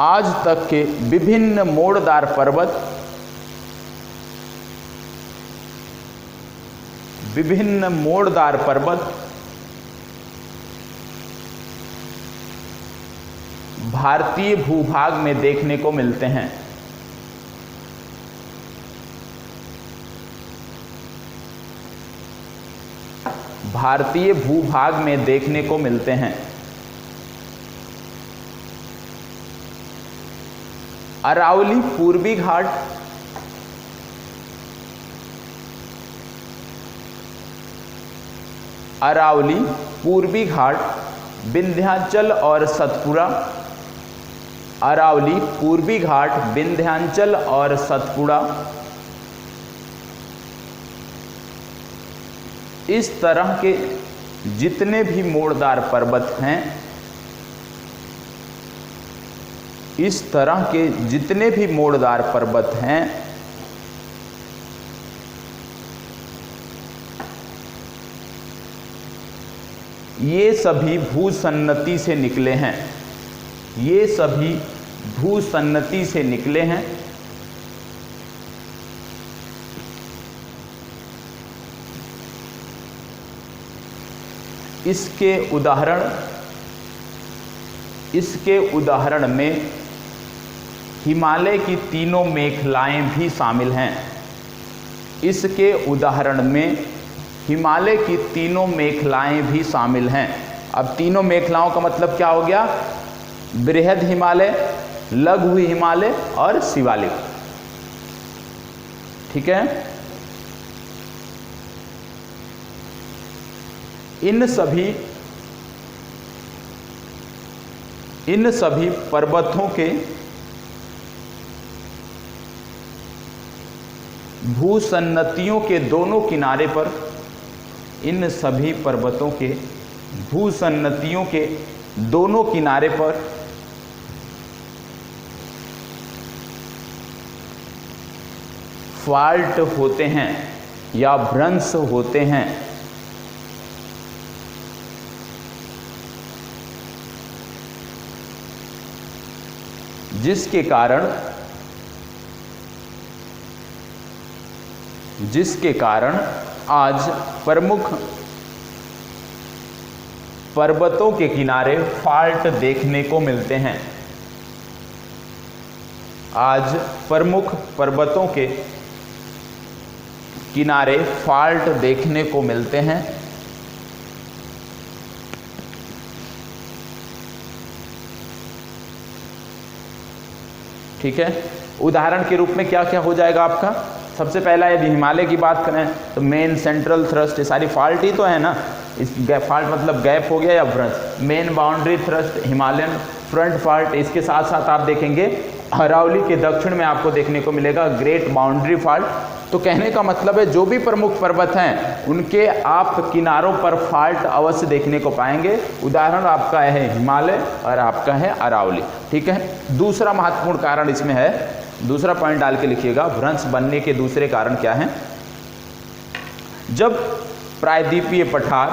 आज तक के विभिन्न मोड़दार पर्वत, विभिन्न मोड़दार पर्वत भारतीय भूभाग में देखने को मिलते हैं। भारतीय भूभाग में देखने को मिलते हैं? अरावली पूर्वी घाट, अरावली पूर्वी घाट, विंध्याचल और सतपुड़ा, अरावली पूर्वी घाट, विंध्याचल और सतपुड़ा। इस तरह के जितने भी मोड़दार पर्वत हैं, इस तरह के जितने भी मोड़दार पर्वत हैं, ये सभी भूसन्नति से निकले हैं, ये सभी भूसन्नति से निकले हैं। इसके उदाहरण में हिमालय की तीनों मेखलाएं भी शामिल हैं। इसके उदाहरण में हिमालय की तीनों मेखलाएं भी शामिल हैं। अब तीनों मेखलाओं का मतलब क्या हो गया? बृहद हिमालय, लघु हिमालय और शिवालिक। ठीक है। इन सभी पर्वतों के भूसन्नतियों के दोनों किनारे पर, इन सभी पर्वतों के भूसन्नतियों के दोनों किनारे पर फाल्ट होते हैं या भ्रंश होते हैं। जिसके कारण आज प्रमुख पर्वतों के किनारे फाल्ट देखने को मिलते हैं। आज प्रमुख पर्वतों के किनारे फाल्ट देखने को मिलते हैं। ठीक है। उदाहरण के रूप में क्या क्या हो जाएगा आपका? सबसे पहला यदि हिमालय की बात करें तो मेन, सेंट्रल, थ्रस्ट, ये सारी फाल्ट ही तो है ना। इस फाल्ट मतलब गैप हो गया या भ्रंश। Main, boundary, thrust, Himalayan front fault. इसके साथ साथ आप देखेंगे अरावली के दक्षिण में आपको देखने को मिलेगा ग्रेट बाउंड्री फाल्ट। तो कहने का मतलब है जो भी प्रमुख पर्वत हैं उनके आप किनारों पर फाल्ट अवश्य देखने को पाएंगे। उदाहरण आपका है हिमालय और आपका है अरावली। ठीक है। दूसरा महत्वपूर्ण कारण इसमें है, दूसरा पॉइंट डाल के लिखिएगा, भ्रंश बनने के दूसरे कारण क्या हैं? जब प्रायद्वीपीय पठार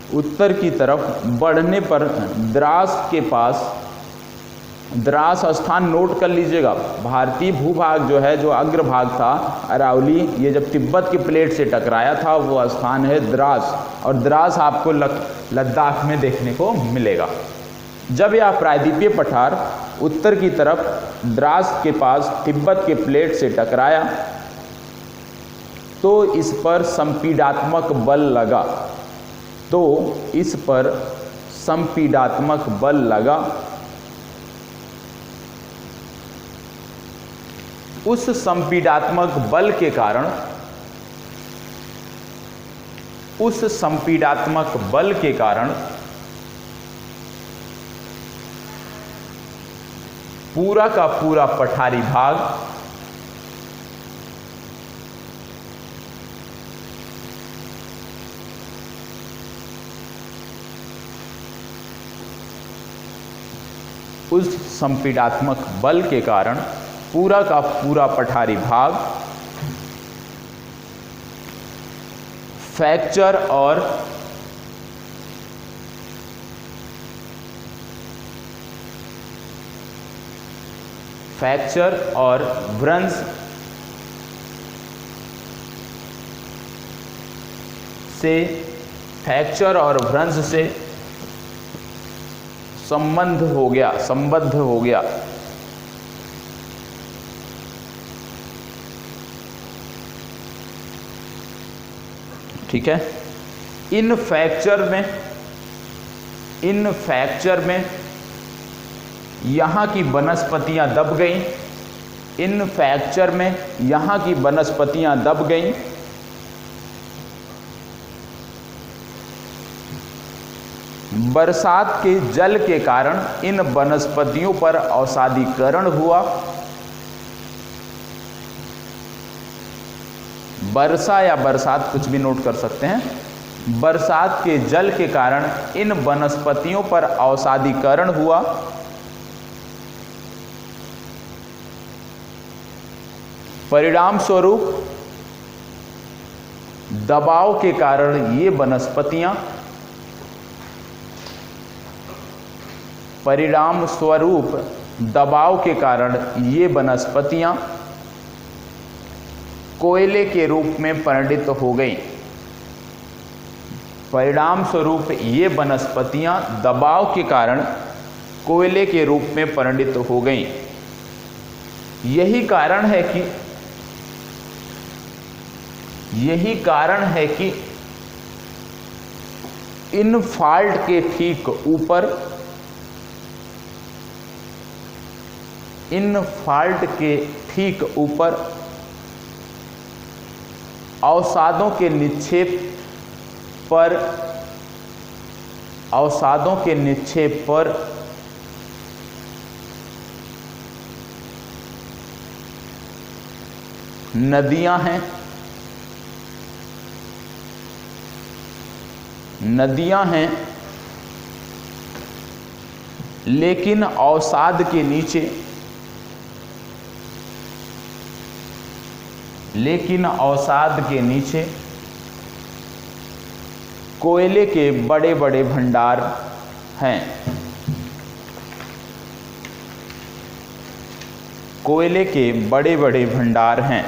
उत्तर की तरफ बढ़ने पर द्रास स्थान नोट कर लीजिएगा। भारतीय भूभाग जो है, जो अग्रभाग था अरावली, ये जब तिब्बत की प्लेट से टकराया था वो स्थान है द्रास, और द्रास आपको लद्दाख में देखने को मिलेगा। जब यह प्रायद्वीपीय पठार उत्तर की तरफ द्रास के पास तिब्बत के प्लेट से टकराया तो इस पर संपीडात्मक बल लगा। उस संपीडात्मक बल के कारण पूरा का पूरा पठारी भाग उस संपीडात्मक बल के कारण पूरा का पूरा पठारी भाग फ्रैक्चर और भ्रंश से फ्रैक्चर और भ्रंश से संबद्ध हो गया। ठीक है। इन फ्रैक्चर में यहाँ की वनस्पतियाँ दब गईं। इन फ्रैक्चर में यहाँ की वनस्पतियाँ दब गईं। बरसात के जल के कारण इन वनस्पतियों पर अवसादीकरण हुआ। वर्षा या बरसात कुछ भी नोट कर सकते हैं। बरसात के जल के कारण इन वनस्पतियों पर अवसादीकरण हुआ। परिणाम स्वरूप दबाव के कारण ये वनस्पतियां कोयले के रूप में परिणित हो गई। परिणाम स्वरूप ये वनस्पतियां दबाव के कारण कोयले के रूप में परिणित हो गई। यही कारण है कि इन फाल्ट के ठीक ऊपर अवसादों के निक्षेप पर नदियां हैं, लेकिन अवसाद के नीचे कोयले के बड़े बड़े भंडार हैं। कोयले के बड़े बड़े भंडार हैं।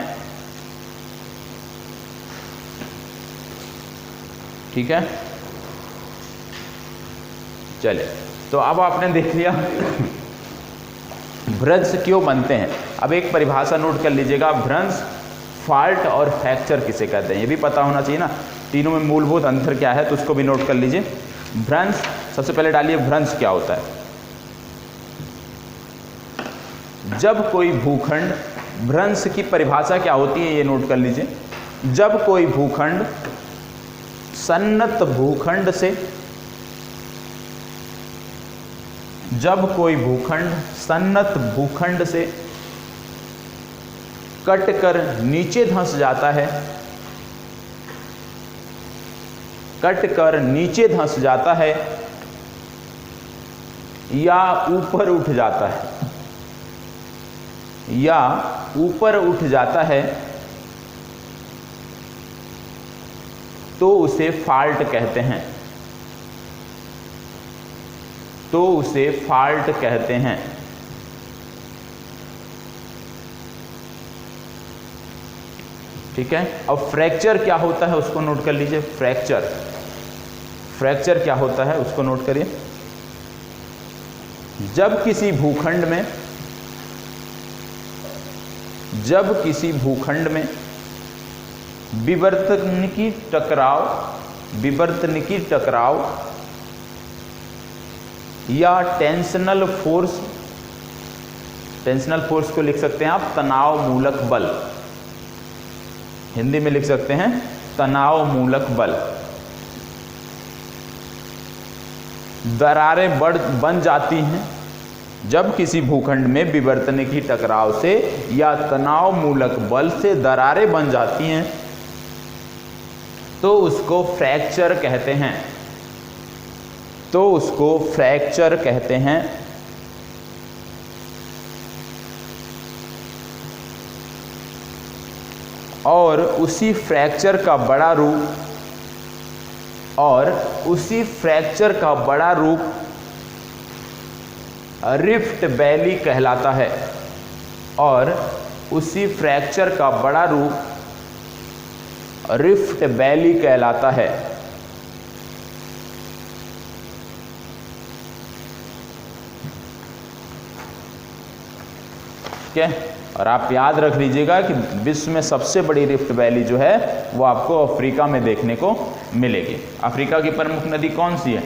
ठीक है। चले, तो अब आपने देख लिया भ्रंश क्यों बनते हैं। अब एक परिभाषा नोट कर लीजिएगा, भ्रंश, फाल्ट और फ्रैक्चर किसे कहते हैं, ये भी पता होना चाहिए ना। तीनों में मूलभूत अंतर क्या है तो उसको भी नोट कर लीजिए। भ्रंश, सबसे पहले डालिए भ्रंश क्या होता है। जब कोई भूखंड, भ्रंश की परिभाषा क्या होती है ये नोट कर लीजिए। जब कोई भूखंड सन्नत भूखंड से कटकर नीचे धंस जाता है या ऊपर उठ जाता है तो उसे फाल्ट कहते हैं। ठीक है। अब फ्रैक्चर क्या होता है उसको नोट कर लीजिए। फ्रैक्चर क्या होता है उसको नोट करिए। जब किसी भूखंड में विवर्तनिकी टकराव या टेंशनल फोर्स को लिख सकते हैं आप तनाव मूलक बल, हिंदी में लिख सकते हैं तनाव मूलक बल, दरारें बन जाती हैं। जब किसी भूखंड में विवर्तनिकी टकराव से या तनाव मूलक बल से दरारें बन जाती हैं तो उसको फ्रैक्चर कहते हैं। और उसी फ्रैक्चर का बड़ा रूप रिफ्ट वैली कहलाता है। ठीक है। और आप याद रख लीजिएगा कि विश्व में सबसे बड़ी रिफ्ट वैली जो है वो आपको अफ्रीका में देखने को मिलेगी। अफ्रीका की प्रमुख नदी कौन सी है?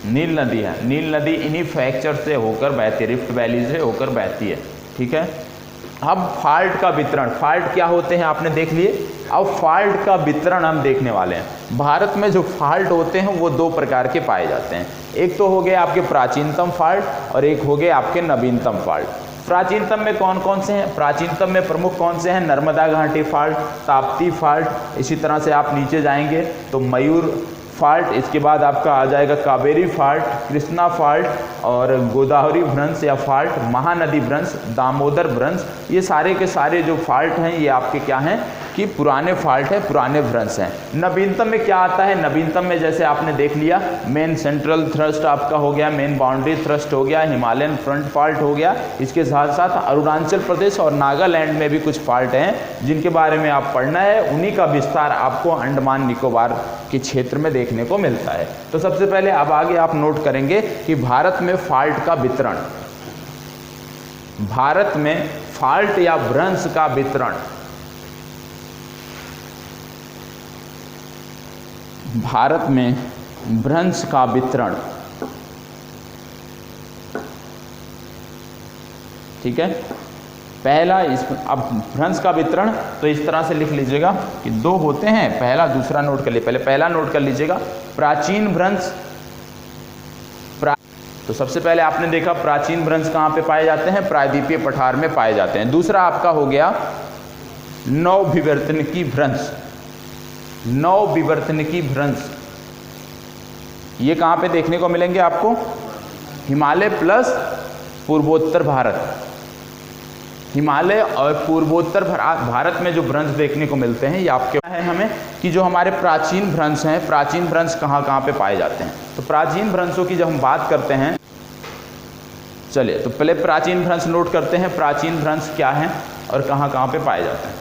नील नदी है। नील नदी इन्हीं फ्रैक्चर से होकर बहती है, रिफ्ट वैली से होकर बहती है, ठीक है। अब फॉल्ट का वितरण, फॉल्ट क्या होते हैं आपने देख लिए, अब फॉल्ट का वितरण हम देखने वाले हैं। भारत में जो फॉल्ट होते हैं वो दो प्रकार के पाए जाते हैं, एक तो हो गए आपके प्राचीनतम फॉल्ट और एक हो गए आपके नवीनतम फॉल्ट। प्राचीनतम में कौन कौन से हैं? प्राचीनतम में प्रमुख कौन से हैं? नर्मदा घाटी फॉल्ट, ताप्ती फॉल्ट, इसी तरह से आप नीचे जाएंगे तो मयूर फॉल्ट, इसके बाद आपका आ जाएगा कावेरी फॉल्ट, कृष्णा फॉल्ट और गोदावरी भ्रंश या फॉल्ट, महानदी भ्रंश, दामोदर भ्रंश। ये सारे के सारे जो फॉल्ट हैं ये आपके क्या हैं कि पुराने फॉल्ट है, पुराने भ्रंश हैं। नवीनतम में क्या आता है? नवीनतम में जैसे आपने देख लिया मेन सेंट्रल थ्रस्ट आपका हो गया, मेन बाउंड्री थ्रस्ट हो गया, हिमालयन फ्रंट फॉल्ट हो गया, इसके साथ साथ अरुणाचल प्रदेश और नागालैंड में भी कुछ फॉल्ट हैं जिनके बारे में आप पढ़ना है। उन्हीं का विस्तार आपको अंडमान निकोबार के क्षेत्र में देखने को मिलता है। तो सबसे पहले अब आगे आप नोट करेंगे कि भारत में फॉल्ट का वितरण, भारत में फॉल्ट या भ्रंश का वितरण, भारत में भ्रंश का वितरण, ठीक है। पहला इस, अब भ्रंश का वितरण तो इस तरह से लिख लीजिएगा कि दो होते हैं, पहला दूसरा नोट कर लिए, पहले पहला नोट कर लीजिएगा प्राचीन भ्रंश। तो सबसे पहले आपने देखा प्राचीन भ्रंश कहाँ पे पाए जाते हैं? प्रायद्वीपीय पठार में पाए जाते हैं। दूसरा आपका हो गया नवविवर्तनिकी भ्रंश, नवविवर्तनिकी भ्रंश, ये कहाँ पे देखने को मिलेंगे आपको? हिमालय प्लस पूर्वोत्तर भारत, हिमालय और पूर्वोत्तर भारत में जो भ्रंश देखने को मिलते हैं ये आपके है हमें कि जो हमारे प्राचीन भ्रंश हैं, प्राचीन भ्रंश कहाँ कहाँ पे पाए जाते हैं। तो प्राचीन भ्रंशों की जब हम बात करते हैं, चलिए तो पहले प्राचीन भ्रंश नोट करते हैं, प्राचीन भ्रंश क्या है और कहाँ कहाँ पे पाए जाते हैं।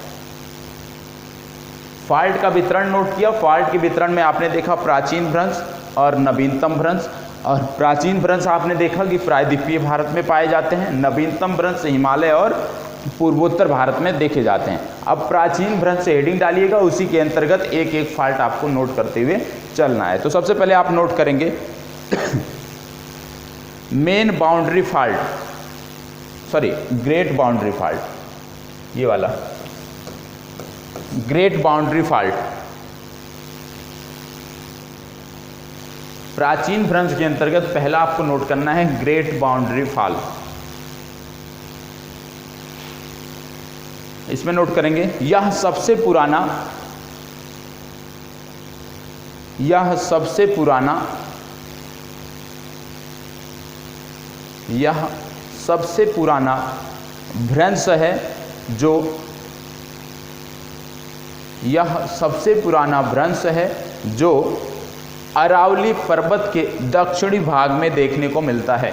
फॉल्ट का वितरण नोट किया, फॉल्ट के वितरण में आपने देखा प्राचीन भ्रंश और नवीनतम भ्रंश, और प्राचीन भ्रंश आपने देखा कि प्रायद्वीपीय भारत में पाए जाते हैं, नवीनतम भ्रंश हिमालय और पूर्वोत्तर भारत में देखे जाते हैं। अब प्राचीन भ्रंश से हेडिंग डालिएगा, उसी के अंतर्गत एक एक फॉल्ट आपको नोट करते हुए चलना है। तो सबसे पहले आप नोट करेंगे main boundary fault, sorry great boundary fault, ये वाला ग्रेट बाउंड्री फॉल्ट प्राचीन भ्रंश के अंतर्गत पहला आपको नोट करना है ग्रेट बाउंड्री फॉल। इसमें नोट करेंगे यह सबसे पुराना, यह सबसे पुराना, यह सबसे पुराना भ्रंश है जो, यह सबसे पुराना भ्रंश है जो अरावली पर्वत के दक्षिणी भाग में देखने को मिलता है।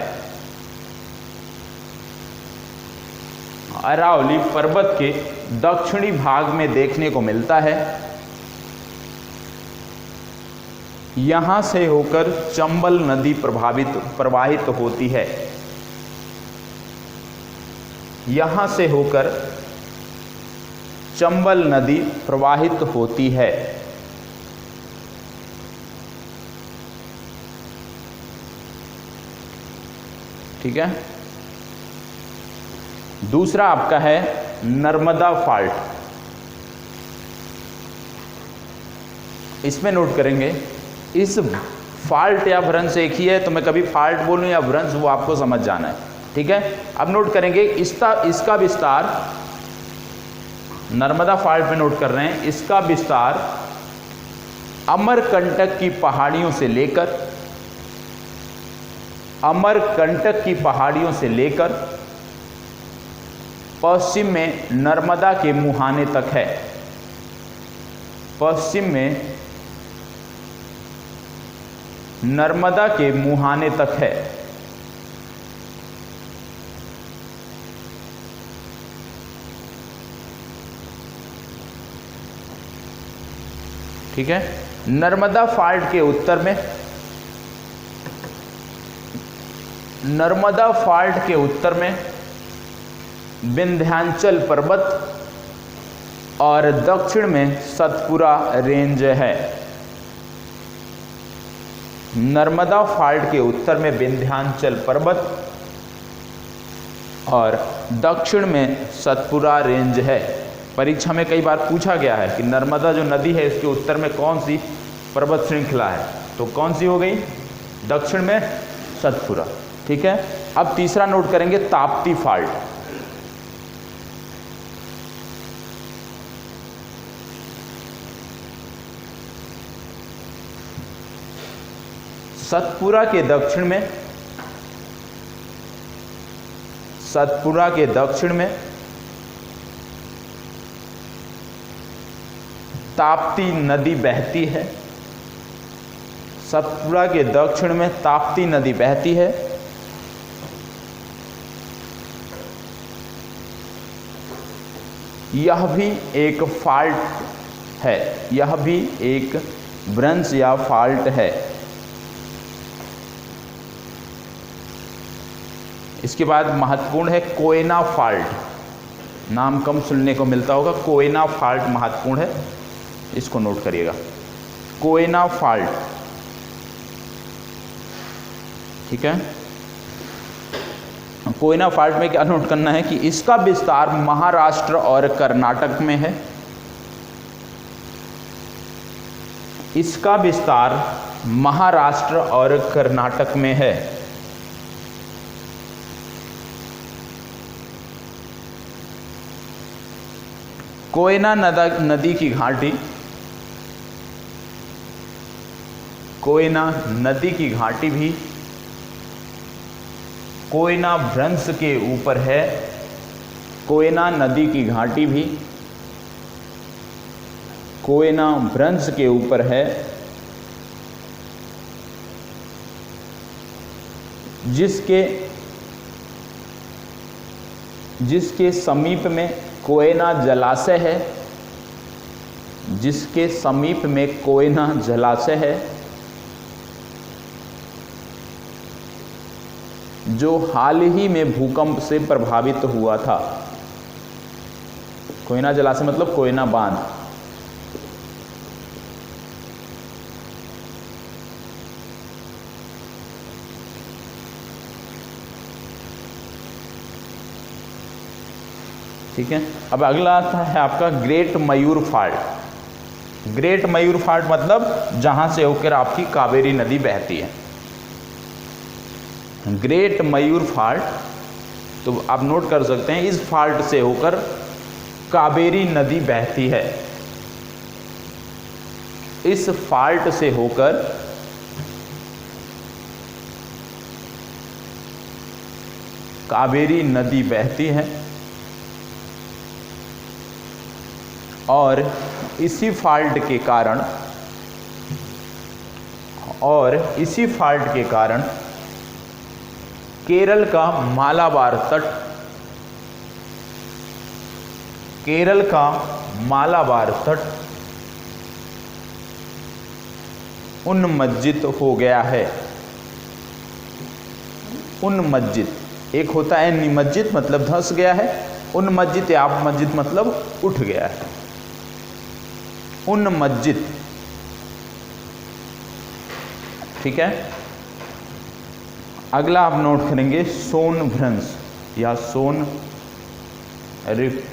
अरावली पर्वत के दक्षिणी भाग में देखने को मिलता है। यहां से होकर चंबल नदी प्रवाहित होती है। यहां से होकर चंबल नदी प्रवाहित होती है। ठीक है। दूसरा आपका है नर्मदा फॉल्ट। इसमें नोट करेंगे, इस फॉल्ट या भ्रंश एक ही है, तो मैं कभी फॉल्ट बोलूं या भ्रंश वो आपको समझ जाना है। ठीक है। अब नोट करेंगे इसका विस्तार, नर्मदा फॉल्ट में नोट कर रहे हैं, इसका विस्तार अमरकंटक की पहाड़ियों से लेकर, अमरकंटक की पहाड़ियों से लेकर पश्चिम में नर्मदा के मुहाने तक है। पश्चिम में नर्मदा के मुहाने तक है। ठीक है। नर्मदा फॉल्ट के उत्तर में, नर्मदा फॉल्ट के उत्तर में विंध्याचल पर्वत और दक्षिण में सतपुरा रेंज है। नर्मदा फॉल्ट के उत्तर में विंध्याचल पर्वत और दक्षिण में सतपुरा रेंज है। परीक्षा में कई बार पूछा गया है कि नर्मदा जो नदी है इसके उत्तर में कौन सी पर्वत श्रृंखला है, तो कौन सी हो गई, दक्षिण में सतपुरा। ठीक है, अब तीसरा नोट करेंगे ताप्ती फॉल्ट। सतपुरा के दक्षिण में ताप्ती नदी बहती है। सतपुरा के दक्षिण में ताप्ती नदी बहती है। यह भी एक फॉल्ट है, यह भी एक भ्रंश या फॉल्ट है। इसके बाद महत्वपूर्ण है कोयना फॉल्ट। नाम कम सुनने को मिलता होगा, कोयना फॉल्ट महत्वपूर्ण है, इसको नोट करिएगा। कोयना फॉल्ट, ठीक है। कोयना फॉल्ट में क्या नोट करना है कि इसका विस्तार महाराष्ट्र और कर्नाटक में है। इसका विस्तार महाराष्ट्र और कर्नाटक में है। कोयना नदी की घाटी, कोयना नदी की घाटी भी कोयना भ्रंश के ऊपर है। कोयना नदी की घाटी भी कोयना भ्रंश के ऊपर है, जिसके समीप में कोयना जलाशय है, जिसके समीप में कोयना जलाशय है, जो हाल ही में भूकंप से प्रभावित हुआ था। कोयना जलाशय मतलब कोयना बांध। ठीक है, अब अगला आता है आपका ग्रेट मयूर फॉल्ट। ग्रेट मयूर फॉल्ट मतलब जहां से होकर आपकी कावेरी नदी बहती है। ग्रेट मयूर फॉल्ट, तो आप नोट कर सकते हैं इस फॉल्ट से होकर कावेरी नदी बहती है। इस फॉल्ट से होकर कावेरी नदी बहती है और इसी फॉल्ट के कारण केरल का मालाबार तट उन्मज्जित हो गया है। उन्मज्जित, एक होता है निमज्जित मतलब धंस गया है, उन्मज्जित या अपमज्जित मतलब उठ गया है। उन्मज्जित, ठीक है। अगला आप नोट करेंगे सोनभ्रंश या सोन रिफ।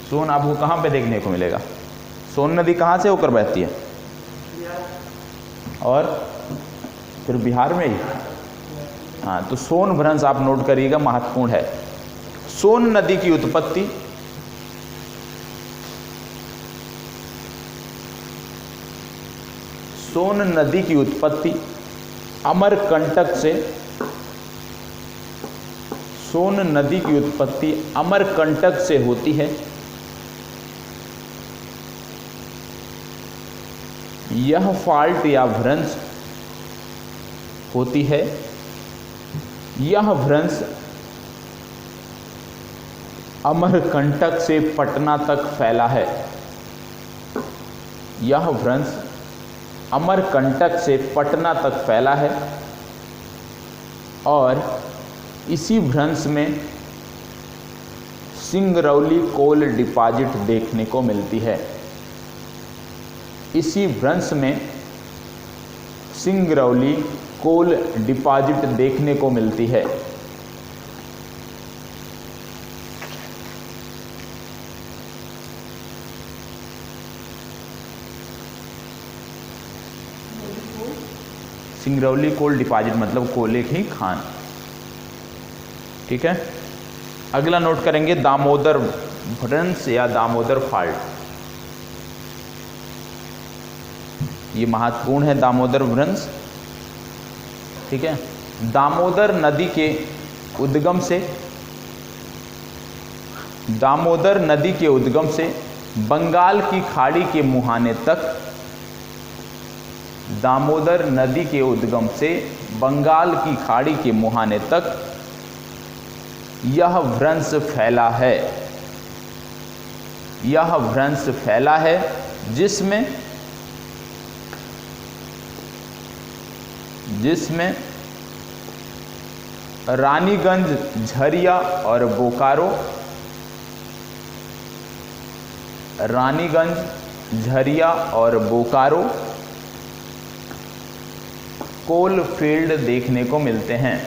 सोन आपको कहाँ पे देखने को मिलेगा? सोन नदी कहाँ से होकर बहती है? और फिर बिहार में ही, हाँ। तो सोनभ्रंश आप नोट करिएगा, महत्वपूर्ण है। सोन नदी की उत्पत्ति अमरकंटक से, सोन नदी की उत्पत्ति अमरकंटक से होती है। यह फॉल्ट या भ्रंश होती है। यह भ्रंश अमरकंटक से पटना तक फैला है। यह भ्रंश अमरकंटक से पटना तक फैला है और इसी भ्रंश में सिंगरौली कोल डिपॉजिट देखने को मिलती है। इसी भ्रंश में सिंगरौली कोल डिपॉजिट देखने को मिलती है। सिंगरौली कोल डिपॉजिट मतलब कोयले की खान। ठीक है, अगला नोट करेंगे दामोदर भ्रंश या दामोदर फॉल्ट। ये महत्वपूर्ण है दामोदर भ्रंश। ठीक है, दामोदर नदी के उद्गम से बंगाल की खाड़ी के मुहाने तक, दामोदर नदी के उद्गम से बंगाल की खाड़ी के मुहाने तक यह भ्रंश फैला है। यह भ्रंश फैला है जिसमें रानीगंज, झरिया और बोकारो, रानीगंज, झरिया और बोकारो कोल फील्ड देखने को मिलते हैं।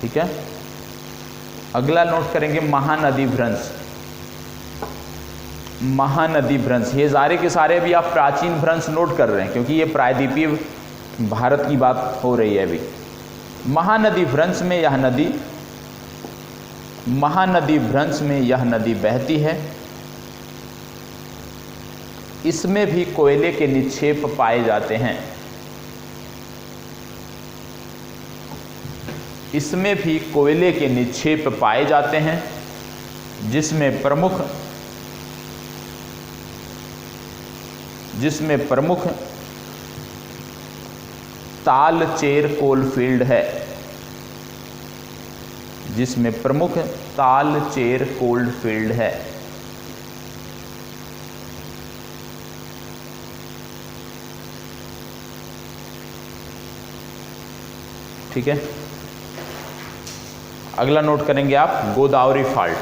ठीक है, अगला नोट करेंगे महानदी भ्रंश। महानदी भ्रंश, ये सारे के सारे भी आप प्राचीन भ्रंश नोट कर रहे हैं क्योंकि ये प्रायद्वीपीय भारत की बात हो रही है अभी। महानदी भ्रंश में यह नदी बहती है। इसमें भी कोयले के निक्षेप पाए जाते हैं। इसमें भी कोयले के निक्षेप पाए जाते हैं जिसमें प्रमुख तालचेर कोलफील्ड है। जिसमें प्रमुख तालचेर कोलफील्ड है। ठीक है, अगला नोट करेंगे आप गोदावरी फॉल्ट।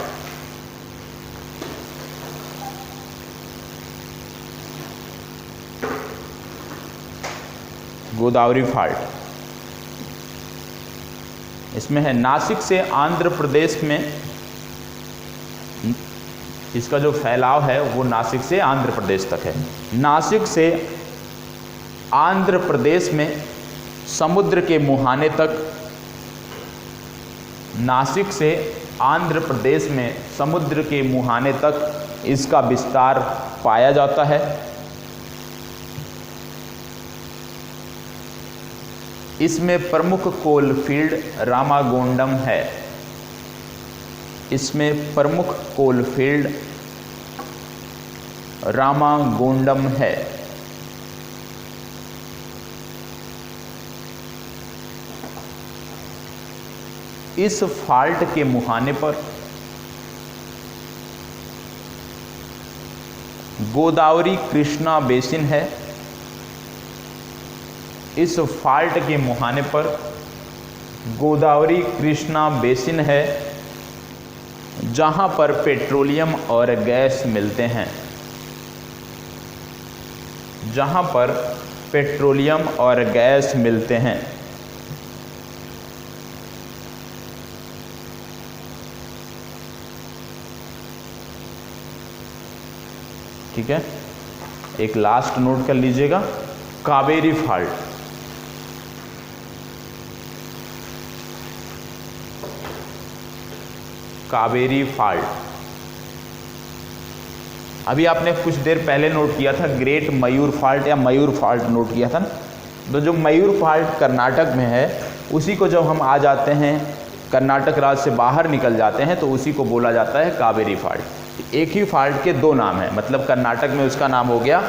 गोदावरी फॉल्ट, इसमें है नासिक से आंध्र प्रदेश में, इसका जो फैलाव है वो नासिक से आंध्र प्रदेश तक है। नासिक से आंध्र प्रदेश में समुद्र के मुहाने तक, नासिक से आंध्र प्रदेश में समुद्र के मुहाने तक इसका विस्तार पाया जाता है। इसमें प्रमुख कोलफील्ड रामागोंडम है। इसमें प्रमुख कोलफील्ड रामागोंडम है। इस फॉल्ट के मुहाने पर गोदावरी कृष्णा बेसिन है। इस फॉल्ट के मुहाने पर गोदावरी कृष्णा बेसिन है जहां पर पेट्रोलियम और गैस मिलते हैं। जहां पर पेट्रोलियम और गैस मिलते हैं। ठीक है, एक लास्ट नोट कर लीजिएगा, कावेरी फॉल्ट। कावेरी फॉल्ट, अभी आपने कुछ देर पहले नोट किया था ग्रेट मयूर फॉल्ट या मयूर फॉल्ट नोट किया था ना। तो जो मयूर फॉल्ट कर्नाटक में है उसी को जब हम आ जाते हैं कर्नाटक राज्य से बाहर निकल जाते हैं तो उसी को बोला जाता है कावेरी फॉल्ट। एक ही फॉल्ट के दो नाम हैं, मतलब कर्नाटक में उसका नाम हो गया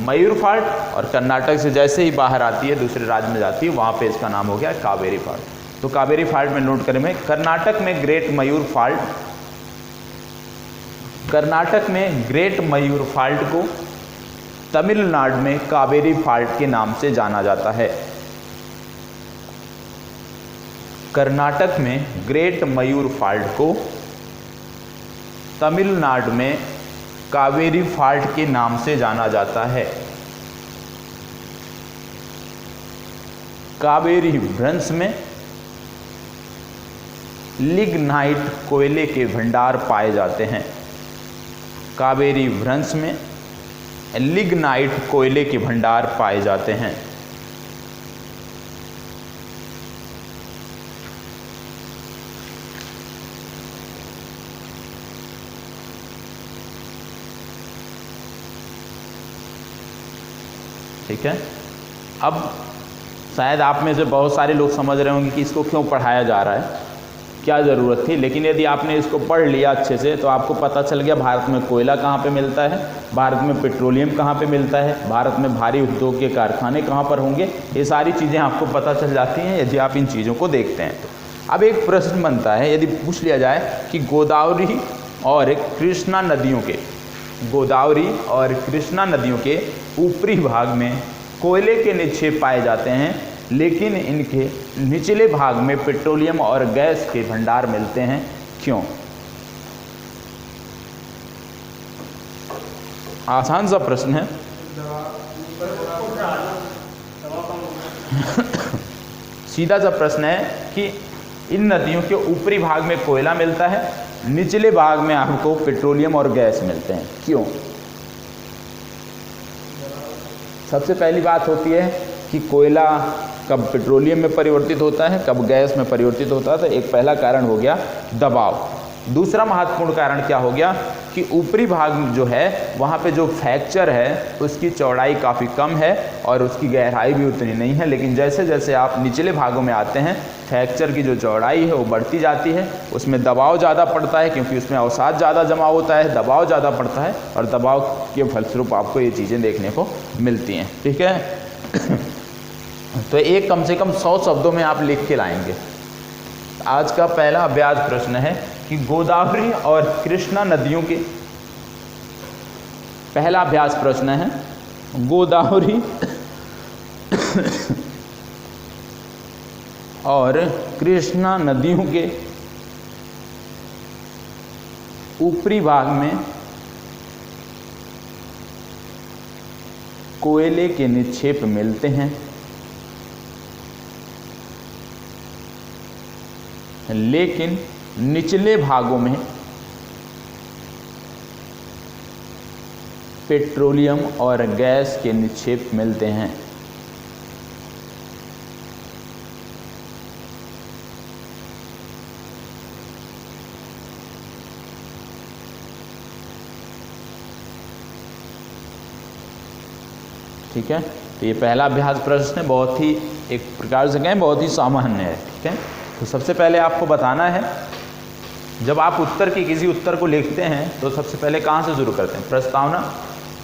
मयूर फॉल्ट और कर्नाटक से जैसे ही बाहर आती है दूसरे राज्य में जाती है वहाँ पे इसका नाम हो गया कावेरी फॉल्ट। तो कावेरी फॉल्ट में नोट करें, में कर्नाटक में ग्रेट मयूर फॉल्ट, कर्नाटक में ग्रेट मयूर फॉल्ट को तमिलनाडु में कावेरी फाल्ट के नाम से जाना जाता है। कर्नाटक में ग्रेट मयूर फाल्ट को तमिलनाडु में कावेरी फाल्ट के नाम से जाना जाता है। कावेरी भ्रंश में लिग्नाइट कोयले के भंडार पाए जाते हैं। कावेरी भ्रंश में लिग्नाइट कोयले के भंडार पाए जाते हैं। ठीक है, अब शायद आप में से बहुत सारे लोग समझ रहे होंगे कि इसको क्यों पढ़ाया जा रहा है, क्या ज़रूरत थी। लेकिन यदि आपने इसको पढ़ लिया अच्छे से तो आपको पता चल गया भारत में कोयला कहाँ पे मिलता है, भारत में पेट्रोलियम कहाँ पे मिलता है, भारत में भारी उद्योग के कारखाने कहाँ पर होंगे। ये सारी चीज़ें आपको पता चल जाती हैं यदि आप इन चीज़ों को देखते हैं तो। अब एक प्रश्न बनता है, यदि पूछ लिया जाए कि गोदावरी और कृष्णा नदियों के ऊपरी भाग में कोयले के निक्षेप पाए जाते हैं, लेकिन इनके निचले भाग में पेट्रोलियम और गैस के भंडार मिलते हैं, क्यों? आसान सा प्रश्न है। सीधा सा प्रश्न है कि इन नदियों के ऊपरी भाग में कोयला मिलता है, निचले भाग में आपको पेट्रोलियम और गैस मिलते हैं, क्यों? सबसे पहली बात होती है कि कोयला कब पेट्रोलियम में परिवर्तित होता है, कब गैस में परिवर्तित होता है। तो एक पहला कारण हो गया दबाव। दूसरा महत्वपूर्ण कारण क्या हो गया कि ऊपरी भाग जो है वहाँ पे जो फ्रैक्चर है उसकी चौड़ाई काफ़ी कम है और उसकी गहराई भी उतनी नहीं है। लेकिन जैसे जैसे आप निचले भागों में आते हैं फ्रैक्चर की जो चौड़ाई है वो बढ़ती जाती है, उसमें दबाव ज़्यादा पड़ता है क्योंकि उसमें अवसाद ज़्यादा जमा होता है, दबाव ज़्यादा पड़ता है और दबाव के फलस्वरूप आपको ये चीज़ें देखने को मिलती हैं। ठीक है, तो एक कम से कम 100 शब्दों में आप लिख के लाएंगे। आज का पहला अभ्यास प्रश्न है कि गोदावरी और कृष्णा नदियों के, पहला अभ्यास प्रश्न है गोदावरी और कृष्णा नदियों के ऊपरी भाग में कोयले के निक्षेप मिलते हैं, लेकिन निचले भागों में पेट्रोलियम और गैस के निक्षेप मिलते हैं। ठीक है, तो ये पहला अभ्यास प्रश्न है, बहुत ही एक प्रकार से कहें बहुत ही सामान्य है। ठीक है, तो सबसे पहले आपको बताना है, जब आप उत्तर की किसी उत्तर को लिखते हैं तो सबसे पहले कहाँ से शुरू करते हैं? प्रस्तावना,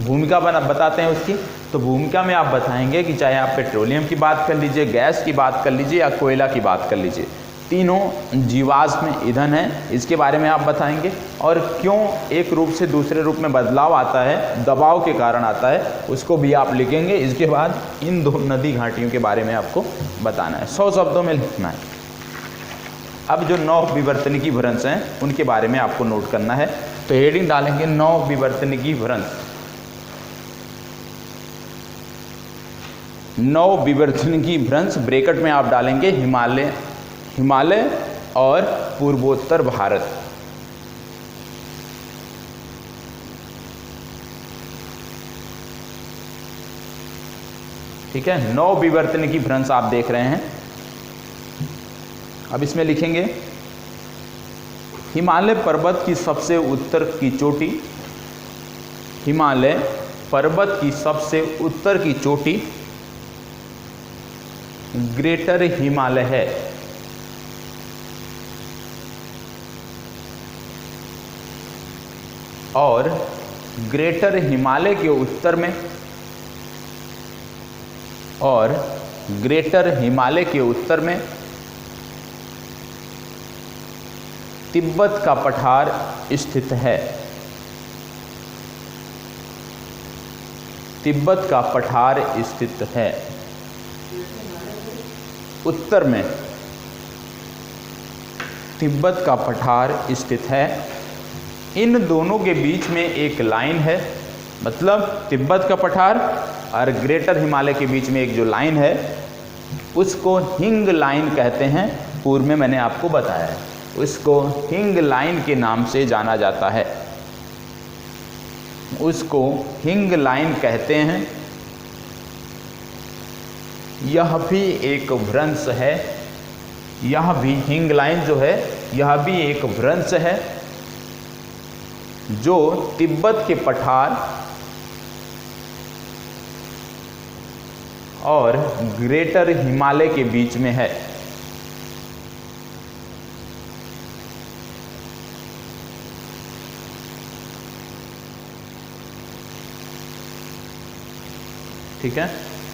भूमिका बताते हैं उसकी। तो भूमिका में आप बताएंगे कि चाहे आप पेट्रोलियम की बात कर लीजिए, गैस की बात कर लीजिए या कोयला की बात कर लीजिए, तीनों जीवाश्म ईंधन है, इसके बारे में आप बताएंगे और क्यों एक रूप से दूसरे रूप में बदलाव आता है, दबाव के कारण आता है, उसको भी आप लिखेंगे। इसके बाद इन दो नदी घाटियों के बारे में आपको बताना है, 100 शब्दों में लिखना है। अब जो 9 विवर्तनिकी भ्रंश हैं उनके बारे में आपको नोट करना है। तो हेडिंग डालेंगे 9 विवर्तनिकी भ्रंश। 9 विवर्तनिकी भ्रंश ब्रैकेट में आप डालेंगे हिमालय और पूर्वोत्तर भारत। ठीक है, 9 विवर्तनिकी भ्रंश आप देख रहे हैं। अब इसमें लिखेंगे हिमालय पर्वत की सबसे उत्तर की चोटी, हिमालय पर्वत की सबसे उत्तर की चोटी ग्रेटर हिमालय है। और ग्रेटर हिमालय के उत्तर में तिब्बत का पठार स्थित है। तिब्बत का पठार स्थित है? उत्तर में तिब्बत का पठार स्थित है। इन दोनों के बीच में एक लाइन है, मतलब तिब्बत का पठार और ग्रेटर हिमालय के बीच में एक जो लाइन है उसको हिंग लाइन कहते हैं। पूर्व में मैंने आपको बताया है, उसको हिंग लाइन के नाम से जाना जाता है, उसको हिंग लाइन कहते हैं। यह भी एक भ्रंश है, यह भी हिंग लाइन जो है यह भी एक भ्रंश है जो तिब्बत के पठार और ग्रेटर हिमालय के बीच में है। ठीक है,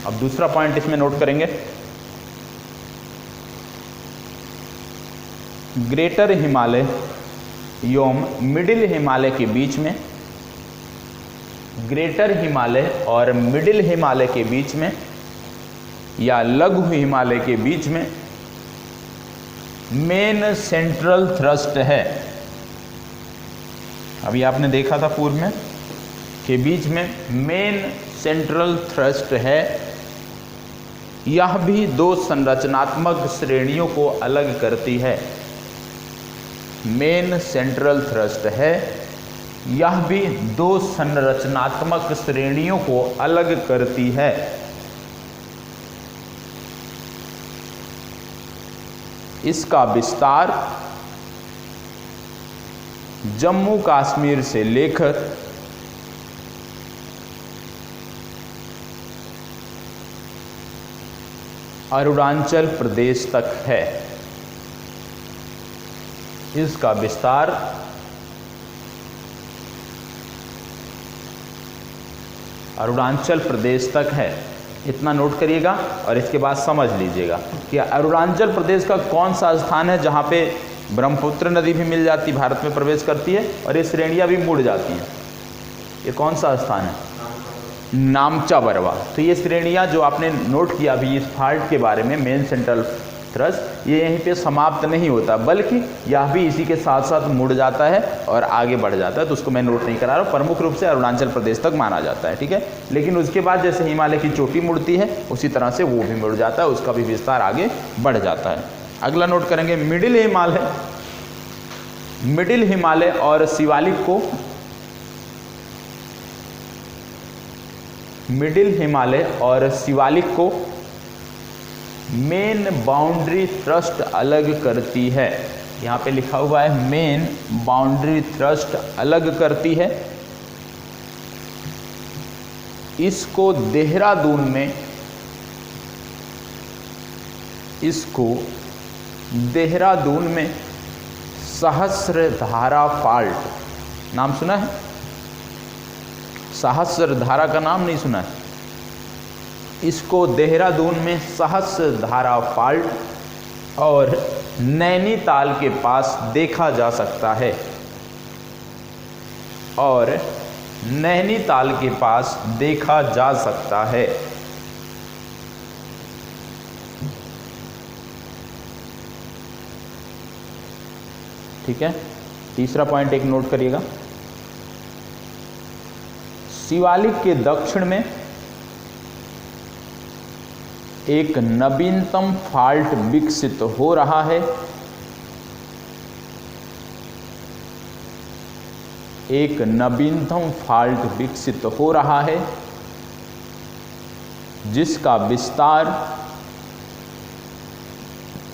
अब दूसरा पॉइंट इसमें नोट करेंगे। ग्रेटर हिमालय एवं मिडिल हिमालय के बीच में, ग्रेटर हिमालय और मिडिल हिमालय के बीच में या लघु हिमालय के बीच में मेन सेंट्रल थ्रस्ट है। अभी आपने देखा था पूर्व में के बीच में मेन सेंट्रल थ्रस्ट है। यह भी दो संरचनात्मक श्रेणियों को अलग करती है। मेन सेंट्रल थ्रस्ट है, यह भी दो संरचनात्मक श्रेणियों को अलग करती है। इसका विस्तार जम्मू कश्मीर से लेकर अरुणाचल प्रदेश तक है। इसका विस्तार अरुणाचल प्रदेश तक है। इतना नोट करिएगा और इसके बाद समझ लीजिएगा कि अरुणाचल प्रदेश का कौन सा स्थान है जहाँ पे ब्रह्मपुत्र नदी भी मिल जाती, भारत में प्रवेश करती है और ये श्रेणियाँ भी मुड़ जाती हैं। ये कौन सा स्थान है? नामचा बरवा। तो ये श्रेणियाँ जो आपने नोट किया अभी इस फाल्ट के बारे में, मेन सेंट्रल थ्रस्ट, ये यहीं पे समाप्त नहीं होता बल्कि यह भी इसी के साथ साथ मुड़ जाता है और आगे बढ़ जाता है। तो उसको मैं नोट नहीं करा रहा हूँ, प्रमुख रूप से अरुणाचल प्रदेश तक माना जाता है। ठीक है, लेकिन उसके बाद जैसे हिमालय की चोटी मुड़ती है उसी तरह से वो भी मुड़ जाता है, उसका भी विस्तार आगे बढ़ जाता है। अगला नोट करेंगे मिडिल हिमालय। मिडिल हिमालय और शिवालिक को, मिडिल हिमालय और शिवालिक को मेन बाउंड्री थ्रस्ट अलग करती है। यहाँ पे लिखा हुआ है मेन बाउंड्री थ्रस्ट अलग करती है। इसको देहरादून में, इसको देहरादून में सहस्रधारा फाल्ट, नाम सुना है? सहस्रधारा का नाम नहीं सुना है? इसको देहरादून में सहस्रधारा फाल्ट और नैनीताल के पास देखा जा सकता है, और नैनीताल के पास देखा जा सकता है। ठीक है, तीसरा पॉइंट एक नोट करिएगा। शिवालिक के दक्षिण में एक नवीनतम फाल्ट विकसित हो रहा है। एक नवीनतम फाल्ट विकसित हो रहा है जिसका विस्तार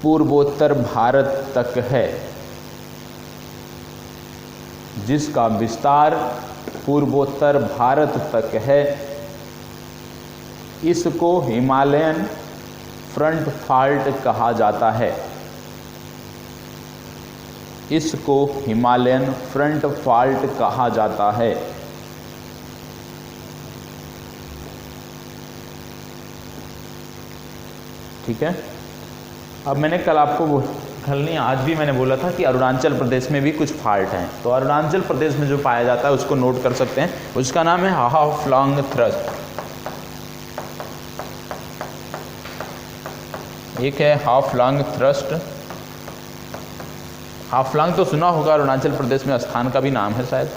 पूर्वोत्तर भारत तक है, जिसका विस्तार पूर्वोत्तर भारत तक है। इसको हिमालयन फ्रंट फाल्ट कहा जाता है। इसको हिमालयन फ्रंट फाल्ट कहा जाता है। ठीक है, अब मैंने कल आपको, कल नहीं आज भी मैंने बोला था कि अरुणाचल प्रदेश में भी कुछ फाल्ट हैं। तो अरुणाचल प्रदेश में जो पाया जाता है उसको नोट कर सकते हैं, उसका नाम है हाफलॉन्ग थ्रस्ट। एक है हाफलॉन्ग थ्रस्ट। हाफलॉन्ग तो सुना होगा, अरुणाचल प्रदेश में स्थान का भी नाम है शायद।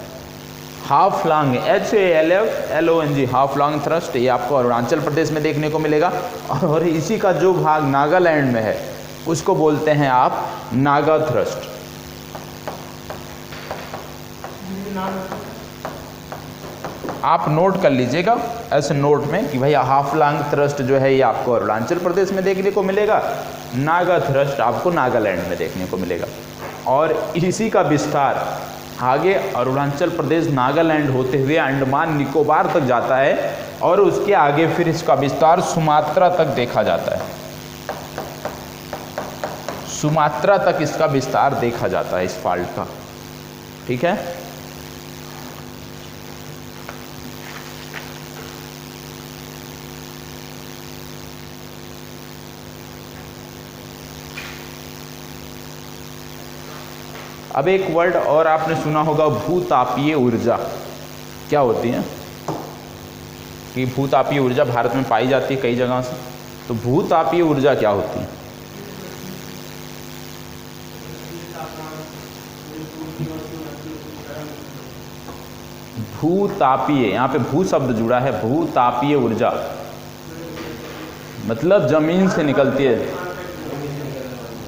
हाफलॉन्ग HALFLONG हाफलॉन्ग थ्रस्ट, ये आपको अरुणाचल प्रदेश में देखने को मिलेगा। और इसी का जो भाग नागालैंड में है उसको बोलते हैं आप नागा थ्रस्ट। आप नोट कर लीजिएगा ऐसे नोट में कि भैया हाफलॉन्ग थ्रस्ट जो है ये आपको अरुणाचल प्रदेश में देखने को मिलेगा, नागा थ्रस्ट आपको नागालैंड में देखने को मिलेगा। और इसी का विस्तार आगे अरुणाचल प्रदेश नागालैंड होते हुए अंडमान निकोबार तक जाता है और उसके आगे फिर इसका विस्तार सुमात्रा तक देखा जाता है। सुमात्रा तक इसका विस्तार देखा जाता है इस फाल्ट का, ठीक है। अब एक वर्ड और आपने सुना होगा, भूतापीय ऊर्जा। क्या होती है कि भूतापीय ऊर्जा भारत में पाई जाती है कई जगह से, तो भूतापीय ऊर्जा क्या होती है? भूतापीय, यहाँ पे भू शब्द जुड़ा है, भूतापीय ऊर्जा मतलब जमीन से निकलती है,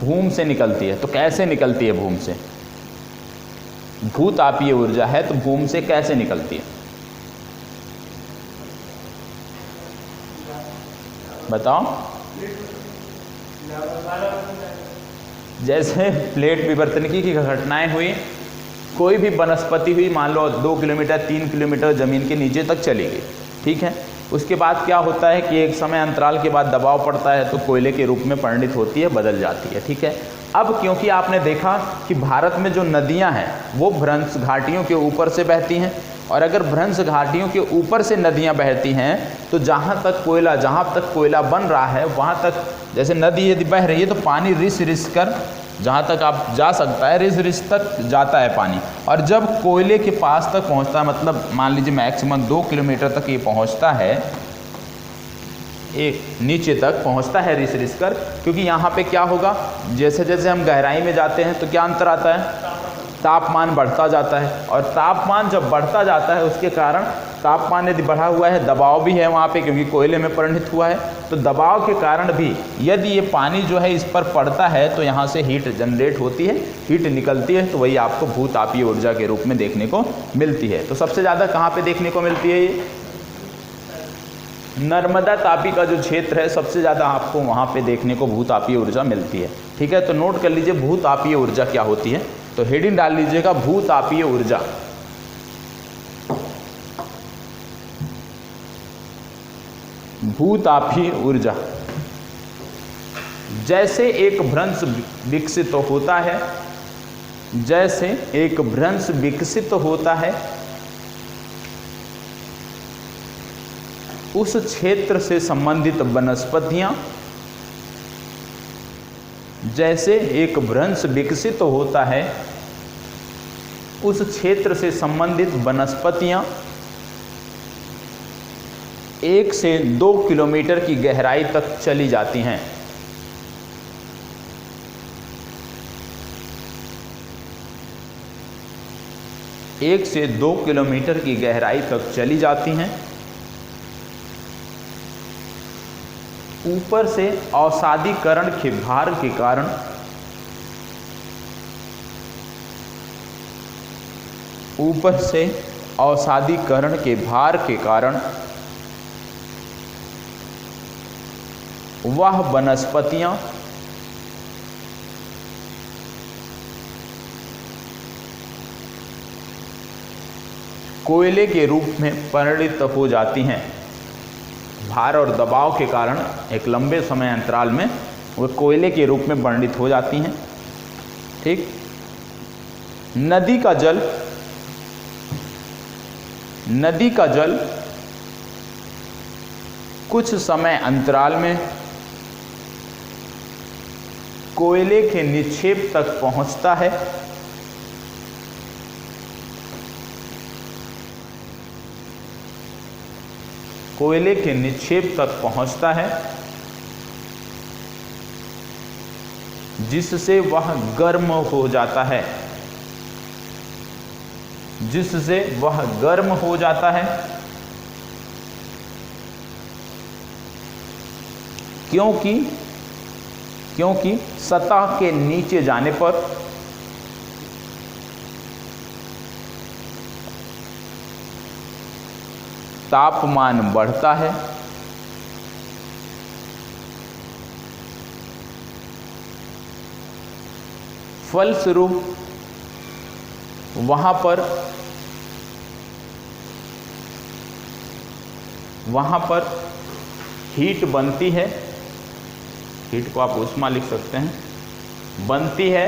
भूमि से निकलती है। तो कैसे निकलती है भूमि से? भूतापीय ऊर्जा है तो भूमि से कैसे निकलती है बताओ? जैसे प्लेट विवर्तनिकी की घटनाएं हुई, कोई भी वनस्पति हुई, मान लो 2 किलोमीटर 3 किलोमीटर ज़मीन के नीचे तक चली गई, ठीक है। उसके बाद क्या होता है कि एक समय अंतराल के बाद दबाव पड़ता है तो कोयले के रूप में परिणित होती है, बदल जाती है, ठीक है। अब क्योंकि आपने देखा कि भारत में जो नदियां हैं वो भ्रंश घाटियों के ऊपर से बहती हैं, और अगर भ्रंश घाटियों के ऊपर से नदियां बहती हैं तो जहाँ तक कोयला बन रहा है वहाँ तक, जैसे नदी यदि बह रही है तो पानी रिस रिस कर जहाँ तक आप जा सकता है, रिस रिस तक जाता है पानी। और जब कोयले के पास तक पहुँचता है, मतलब मान लीजिए मैक्सिमम 2 किलोमीटर तक ये पहुँचता है, एक नीचे तक पहुँचता है रिस रिस कर, क्योंकि यहाँ पे क्या होगा, जैसे जैसे हम गहराई में जाते हैं तो क्या अंतर आता है, तापमान बढ़ता जाता है। और तापमान जब बढ़ता जाता है उसके कारण, तापमान यदि बढ़ा हुआ है, दबाव भी है वहाँ पे क्योंकि कोयले में परिणित हुआ है, तो दबाव के कारण भी यदि ये पानी जो है इस पर पड़ता है तो यहाँ से हीट जनरेट होती है, हीट निकलती है, तो वही आपको भूतापीय ऊर्जा के रूप में देखने को मिलती है। तो सबसे ज़्यादा कहाँ पे देखने को मिलती है ये? नर्मदा तापी का जो क्षेत्र है सबसे ज़्यादा आपको वहाँ पे देखने को भूतापीय ऊर्जा मिलती है, ठीक है। तो नोट कर लीजिए भूतापीय ऊर्जा क्या होती है, तो हेडिंग डाल लीजिएगा भूतापीय ऊर्जा। भूतापीय ऊर्जा, जैसे एक भ्रंश विकसित होता है, जैसे एक भ्रंश विकसित होता है, उस क्षेत्र से संबंधित वनस्पतियां, जैसे एक भ्रंश विकसित होता है उस क्षेत्र से संबंधित वनस्पतियां 1 से 2 किलोमीटर की गहराई तक चली जाती हैं। एक से 2 किलोमीटर की गहराई तक चली जाती हैं। ऊपर से अवसादीकरण के भार के कारण, ऊपर से अवसादीकरण के भार के कारण वह वनस्पतियां कोयले के रूप में परिणित हो जाती हैं। भार और दबाव के कारण एक लंबे समय अंतराल में वो कोयले के रूप में परिणित हो जाती हैं, ठीक। नदी का जल कुछ समय अंतराल में कोयले के निक्षेप तक पहुंचता है। कोयले के निक्षेप तक पहुंचता है जिससे वह गर्म हो जाता है, जिससे वह गर्म हो जाता है। क्योंकि सतह के नीचे जाने पर तापमान बढ़ता है, फलस्वरूप वहां पर हीट बनती है, हीट को आप ऊष्मा लिख सकते हैं, बनती है,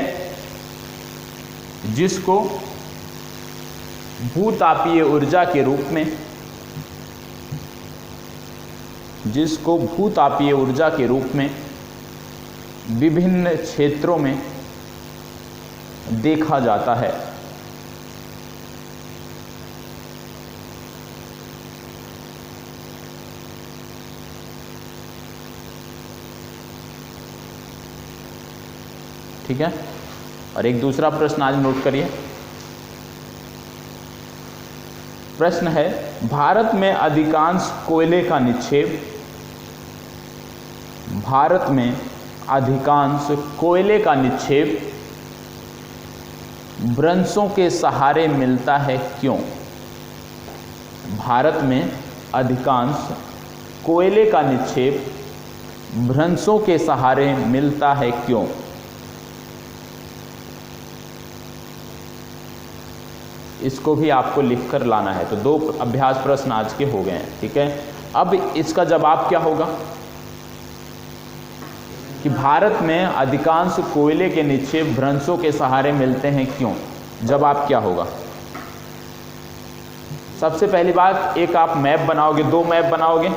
जिसको भूतापीय ऊर्जा के रूप में, जिसको भूतापीय ऊर्जा के रूप में विभिन्न क्षेत्रों में देखा जाता है। ठीक है। और एक दूसरा प्रश्न आज नोट करिए। प्रश्न है, भारत में अधिकांश कोयले का निक्षेप, भारत में अधिकांश कोयले का निक्षेप भ्रंशों के सहारे मिलता है, क्यों? भारत में अधिकांश कोयले का निक्षेप भ्रंशों के सहारे मिलता है, क्यों? इसको भी आपको लिखकर लाना है। तो 2 अभ्यास प्रश्न आज के हो गए हैं। ठीक है। अब इसका जवाब क्या होगा कि भारत में अधिकांश कोयले के निक्षेप भ्रंशों के सहारे मिलते हैं, क्यों? जवाब क्या होगा? सबसे पहली बात, एक आप मैप बनाओगे, 2 मैप बनाओगे,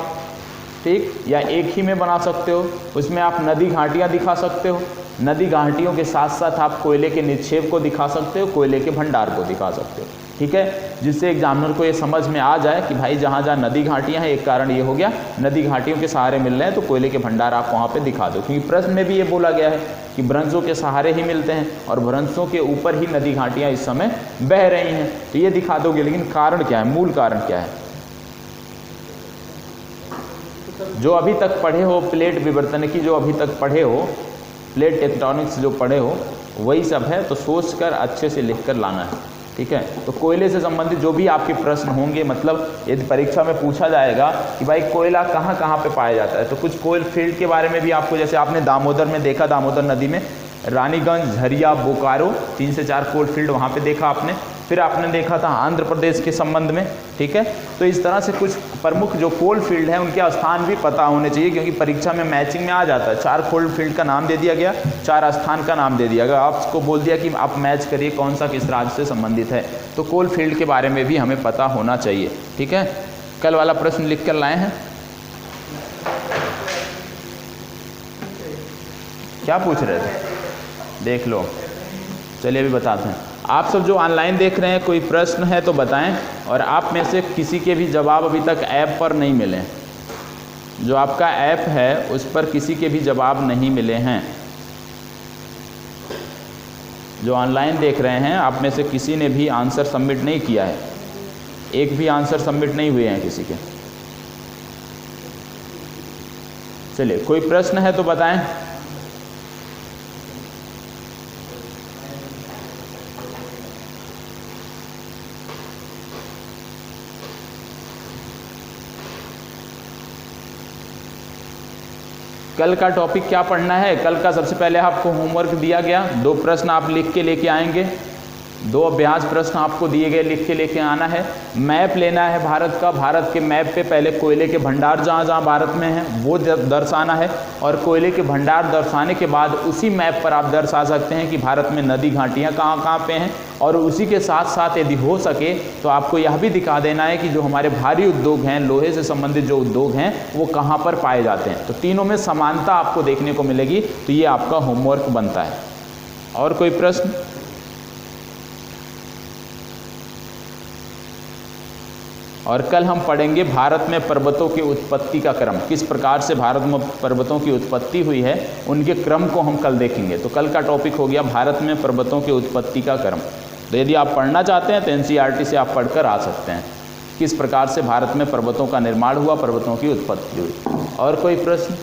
ठीक, या एक ही में बना सकते हो। उसमें आप नदी घाटियां दिखा सकते हो, नदी घाटियों के साथ साथ आप कोयले के निक्षेप को दिखा सकते हो, कोयले के भंडार को दिखा सकते हो। ठीक है, जिससे एग्जामिनर को ये समझ में आ जाए कि भाई जहाँ जहाँ नदी घाटियाँ हैं, एक कारण ये हो गया नदी घाटियों के सहारे मिल रहे हैं, तो कोयले के भंडार आप वहाँ पे दिखा दो, क्योंकि प्रश्न में भी ये बोला गया है कि भ्रंशों के सहारे ही मिलते हैं और भ्रंशों के ऊपर ही नदी घाटियाँ इस समय बह रही हैं, तो ये दिखा दोगे। लेकिन कारण क्या है, मूल कारण क्या है? जो अभी तक पढ़े हो प्लेट विवर्तनिकी, जो अभी तक पढ़े हो प्लेट टेक्टोनिक्स जो पढ़े हो, वही सब है। तो सोच कर अच्छे से लिख कर लाना है। ठीक है। तो कोयले से संबंधित जो भी आपके प्रश्न होंगे, मतलब यदि परीक्षा में पूछा जाएगा कि भाई कोयला कहाँ कहाँ पे पाया जाता है, तो कुछ कोयल फील्ड के बारे में भी आपको, जैसे आपने दामोदर में देखा, दामोदर नदी में रानीगंज, झरिया, बोकारो, 3 से 4 कोल फील्ड वहाँ पे देखा आपने। फिर आपने देखा था आंध्र प्रदेश के संबंध में। ठीक है। तो इस तरह से कुछ प्रमुख जो कोल फील्ड हैं उनके स्थान भी पता होने चाहिए, क्योंकि परीक्षा में मैचिंग में आ जाता है। 4 कोल फील्ड का नाम दे दिया गया, 4 स्थान का नाम दे दिया गया, आपको बोल दिया कि आप मैच करिए कौन सा किस राज्य से संबंधित है। तो कोल फील्ड के बारे में भी हमें पता होना चाहिए। ठीक है। कल वाला प्रश्न लिख कर लाए हैं, क्या पूछ रहे थे देख लो। चलिए अभी बताते हैं। आप सब जो ऑनलाइन देख रहे हैं, कोई प्रश्न है तो बताएं, और आप में से किसी के भी जवाब अभी तक ऐप पर नहीं मिले, जो आपका ऐप है उस पर किसी के भी जवाब नहीं मिले हैं। जो ऑनलाइन देख रहे हैं, आप में से किसी ने भी आंसर सबमिट नहीं किया है, एक भी आंसर सबमिट नहीं हुए हैं किसी के। चलिए, कोई प्रश्न है तो बताएं। कल का टॉपिक क्या पढ़ना है? कल का सबसे पहले आपको होमवर्क दिया गया, 2 प्रश्न आप लिख के लेके आएंगे, 2 अभ्यास प्रश्न आपको दिए गए, लिख के लेके आना है। मैप लेना है भारत का, भारत के मैप पे पहले कोयले के भंडार जहाँ जहाँ भारत में हैं वो दर्शाना है, और कोयले के भंडार दर्शाने के बाद उसी मैप पर आप दर्शा सकते हैं कि भारत में नदी घाटियाँ कहाँ कहाँ पे हैं, और उसी के साथ साथ यदि हो सके तो आपको यह भी दिखा देना है कि जो हमारे भारी उद्योग हैं, लोहे से संबंधित जो उद्योग हैं, वो कहाँ पर पाए जाते हैं। तो तीनों में समानता आपको देखने को मिलेगी, तो ये आपका होमवर्क बनता है। और कोई प्रश्न? और कल हम पढ़ेंगे भारत में पर्वतों की उत्पत्ति का क्रम, किस प्रकार से भारत में पर्वतों की उत्पत्ति हुई है उनके क्रम को हम कल देखेंगे। तो कल का टॉपिक हो गया भारत में पर्वतों की उत्पत्ति का क्रम। तो यदि आप पढ़ना चाहते हैं तो एनसीईआरटी से आप पढ़कर आ सकते हैं किस प्रकार से भारत में पर्वतों का निर्माण हुआ, पर्वतों की उत्पत्ति हुई। और कोई प्रश्न?